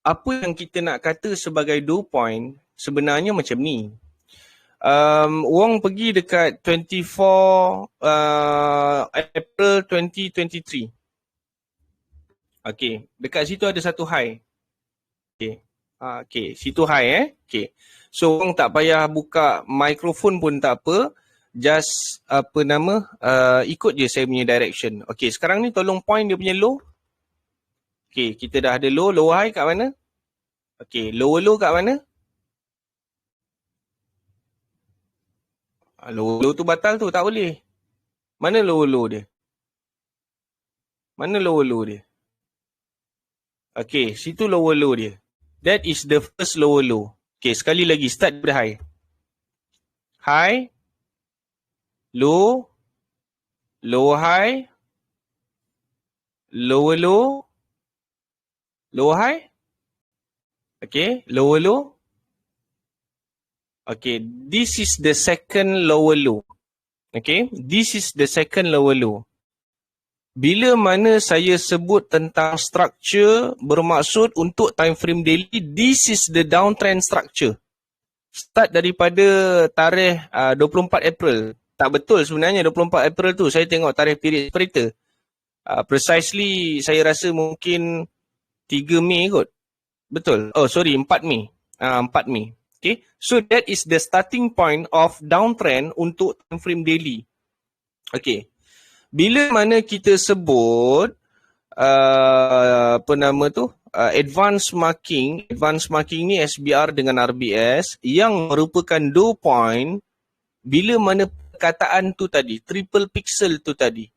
apa yang kita nak kata sebagai 2 point sebenarnya macam ni. Wong pergi dekat 24 April 2023. Okay, dekat situ ada satu high. Okay, situ high Okay. So Wong tak payah buka mikrofon pun tak apa. Just ikut je saya punya direction. Okay, sekarang ni tolong point dia punya low. Okay, kita dah ada low high kat mana? Okay, low kat mana? Low tu batal tu, tak boleh. Mana low dia? Mana low dia? Okay, situ low dia. That is the first low. Okay, sekali lagi, start daripada high. High, low high, low high. Okay, low. Okay, this is the second lower low. Okay, this is the second lower low. Bila mana saya sebut tentang structure bermaksud untuk time frame daily, this is the downtrend structure. Start daripada tarikh 24 April. Tak betul sebenarnya 24 April tu. Saya tengok tarikh period separator. Precisely saya rasa mungkin 3 Mei kot. Betul. 4 Mei. 4 Mei. Okay. So that is the starting point of downtrend untuk time frame daily. Okay. Bila mana kita sebut advance marking ni SBR dengan RBS yang merupakan 2 point, bila mana perkataan tu tadi, triple pixel tu tadi,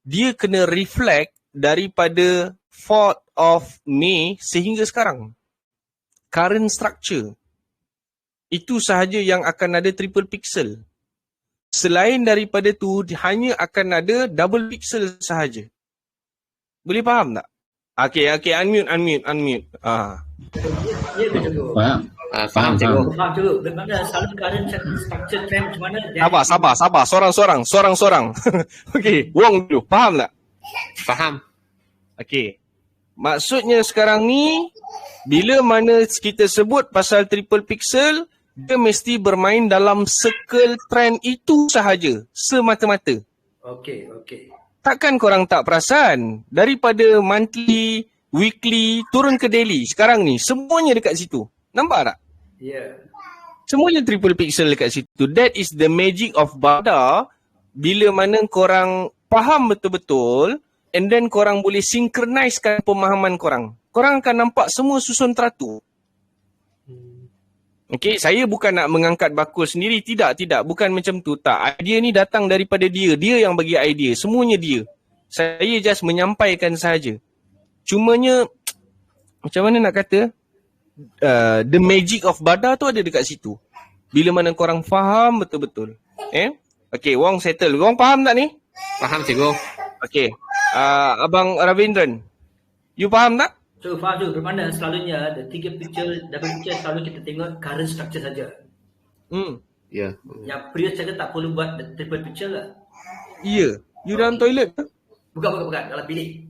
dia kena reflect daripada 4th of May sehingga sekarang. Current structure. Itu sahaja yang akan ada triple pixel. Selain daripada tu, hanya akan ada double pixel sahaja. Boleh faham tak? Okay, unmute. Ya ke cikgu? Faham cikgu. Faham cikgu. Bagaimana selalu current structure trend macam mana? Sabar. Sorang-sorang. Okay, Wong dulu. Faham tak? Faham. Okay. Maksudnya sekarang ni, bila mana kita sebut pasal triple pixel, dia mesti bermain dalam circle trend itu sahaja. Semata-mata. Okey. Takkan korang tak perasan? Daripada monthly, weekly, turun ke daily. Sekarang ni, semuanya dekat situ. Nampak tak? Ya. Semuanya triple pixel dekat situ. That is the magic of BADA. Bila mana korang faham betul-betul, and then korang boleh synchronizkan pemahaman korang. Korang akan nampak semua susun teratur. Okay, saya bukan nak mengangkat bakul sendiri. Tidak. Bukan macam tu. Tak. Idea ni datang daripada dia. Dia yang bagi idea. Semuanya dia. Saya just menyampaikan sahaja. Cumanya, macam mana nak kata, the magic of BADA tu ada dekat situ. Bila mana korang faham betul-betul. Okay, Wong settle. Wong faham tak ni? Faham cikgu. Okay. Abang Ravindran, you faham tak? So faham tu, bermakna selalunya the tiga picture, double picture selalu kita tengok current structure saja. Ya. Yang previous cakap tak perlu buat the triple picture lah. Ya. You dalam toilet ke? Bukan, dalam bilik.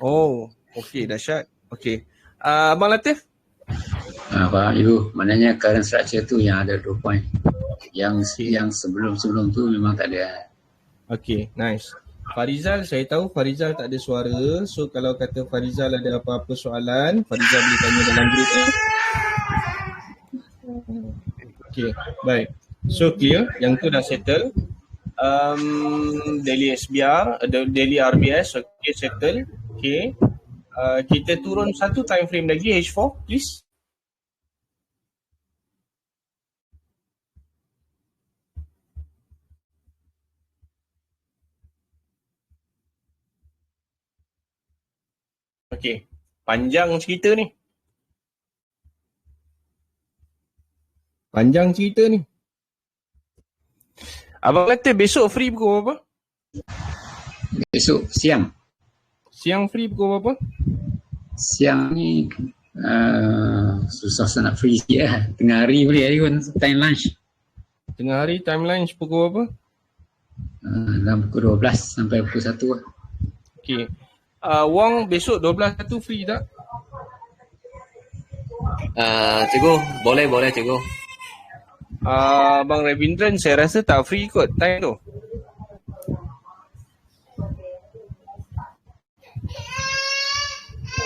Oh, okay, dahsyat. Okay. Abang Latif? Faham Ibu, maknanya current structure tu yang ada 2 point. Yang sebelum-sebelum tu memang tak ada. Okay, nice. Farizal, saya tahu Farizal tak ada suara. So kalau kata Farizal ada apa-apa soalan, Farizal boleh tanya dalam group. Okay, baik. So clear, yang tu dah settle. Daily SBR, daily RBS, okay, settle. Okay. Kita turun satu time frame lagi, H4, please. Okay, panjang cerita ni. Abang kata besok free pukul berapa? Besok siang. Siang free pukul berapa? Siang ni susah nak free sikit lah. Tengah hari boleh hari pun time lunch. Tengah hari time lunch pukul berapa? Dalam pukul 12 sampai pukul 1 lah. Okay. Wong besok 12.1 free tak? Cikgu, boleh cikgu. Abang Ravindran saya rasa tak free kot time tu.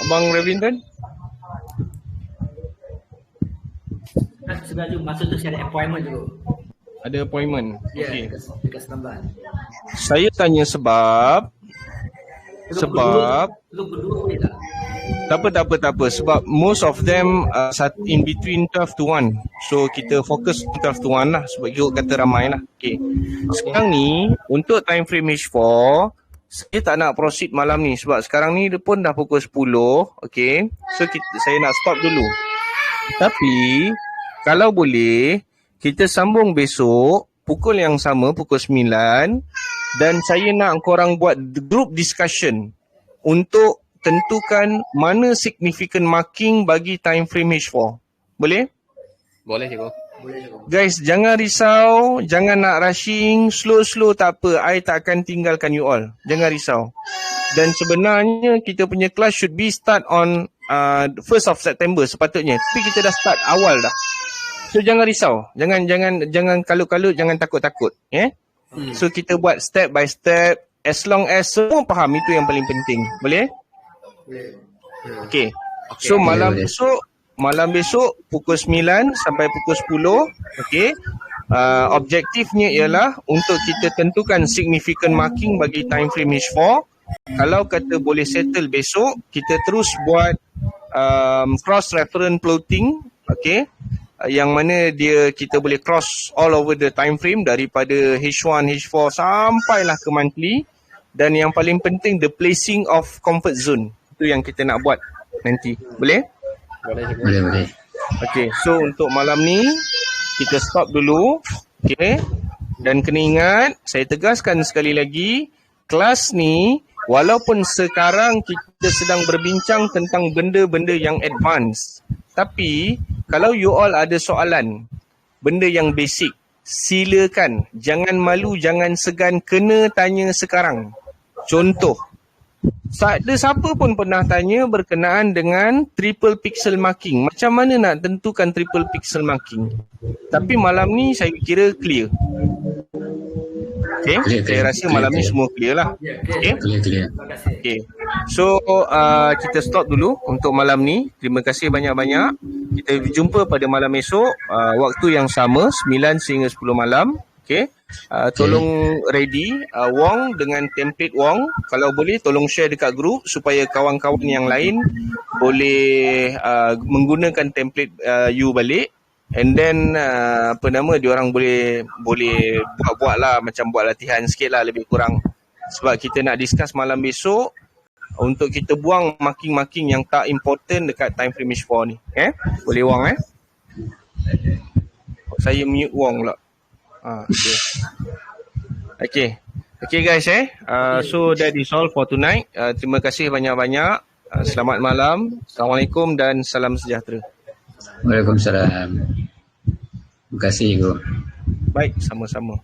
Abang Ravindran? Sebenarnya masa tu saya ada appointment dulu. Ada appointment? Ya, Okay. dekat Setamban. Saya tanya sebab Lu berdua boleh tak? Tak apa. Sebab most of them in between 12 to 1. So kita fokus 12 to 1 lah. Sebab ikut kata ramai lah. Okay. Sekarang ni untuk time frame H4, saya tak nak proceed malam ni. Sebab sekarang ni pun dah pukul 10. Okay. So saya nak stop dulu. Tapi kalau boleh, kita sambung besok pukul yang sama, pukul 9. Dan saya nak korang buat group discussion untuk tentukan mana significant marking bagi time frame H4. Boleh? Boleh cikgu. Guys, jangan risau, jangan nak rushing, slow tak apa. I tak akan tinggalkan you all. Jangan risau. Dan sebenarnya kita punya class should be start on 1st of September sepatutnya. Tapi kita dah start awal dah. So jangan risau. Jangan kalut-kalut, jangan takut-takut. So kita buat step by step. As long as semua faham, itu yang paling penting. Boleh? Okay. So malam besok pukul 9 sampai pukul 10. Okay. Objektifnya ialah untuk kita tentukan significant marking bagi time frame H4. Kalau kata boleh settle besok, kita terus buat cross reference plotting. Okay. Yang mana kita boleh cross all over the time frame daripada H1, H4 sampailah ke monthly. Dan yang paling penting, the placing of comfort zone. Itu yang kita nak buat nanti. Boleh? Boleh. Okay, so untuk malam ni kita stop dulu. Okay. Dan kena ingat, saya tegaskan sekali lagi, kelas ni walaupun sekarang kita sedang berbincang tentang benda-benda yang advance, tapi kalau you all ada soalan, benda yang basic, silakan. Jangan malu, jangan segan, kena tanya sekarang. Contoh, ada siapa pun pernah tanya berkenaan dengan triple pixel marking. Macam mana nak tentukan triple pixel marking? Tapi malam ni saya kira clear. Okay, saya rasa malam ni semua clear lah. Okay. Clear. Okay. So kita stop dulu untuk malam ni. Terima kasih banyak-banyak. Kita jumpa pada malam esok, waktu yang sama 9 sehingga 10 malam. Okay. Tolong ready Wong dengan template Wong. Kalau boleh tolong share dekat grup supaya kawan-kawan yang lain boleh menggunakan template you balik. And then diorang boleh buat lah, macam buat latihan sikit lah lebih kurang. Sebab kita nak discuss malam besok untuk kita buang marking-marking yang tak important dekat time frame H4 ni. Boleh Wong Saya mute Wong pula. Okay guys so that is all for tonight. Terima kasih banyak-banyak. Selamat malam. Assalamualaikum dan salam sejahtera. Waalaikumsalam. Terima kasih, Guru. Baik, sama-sama.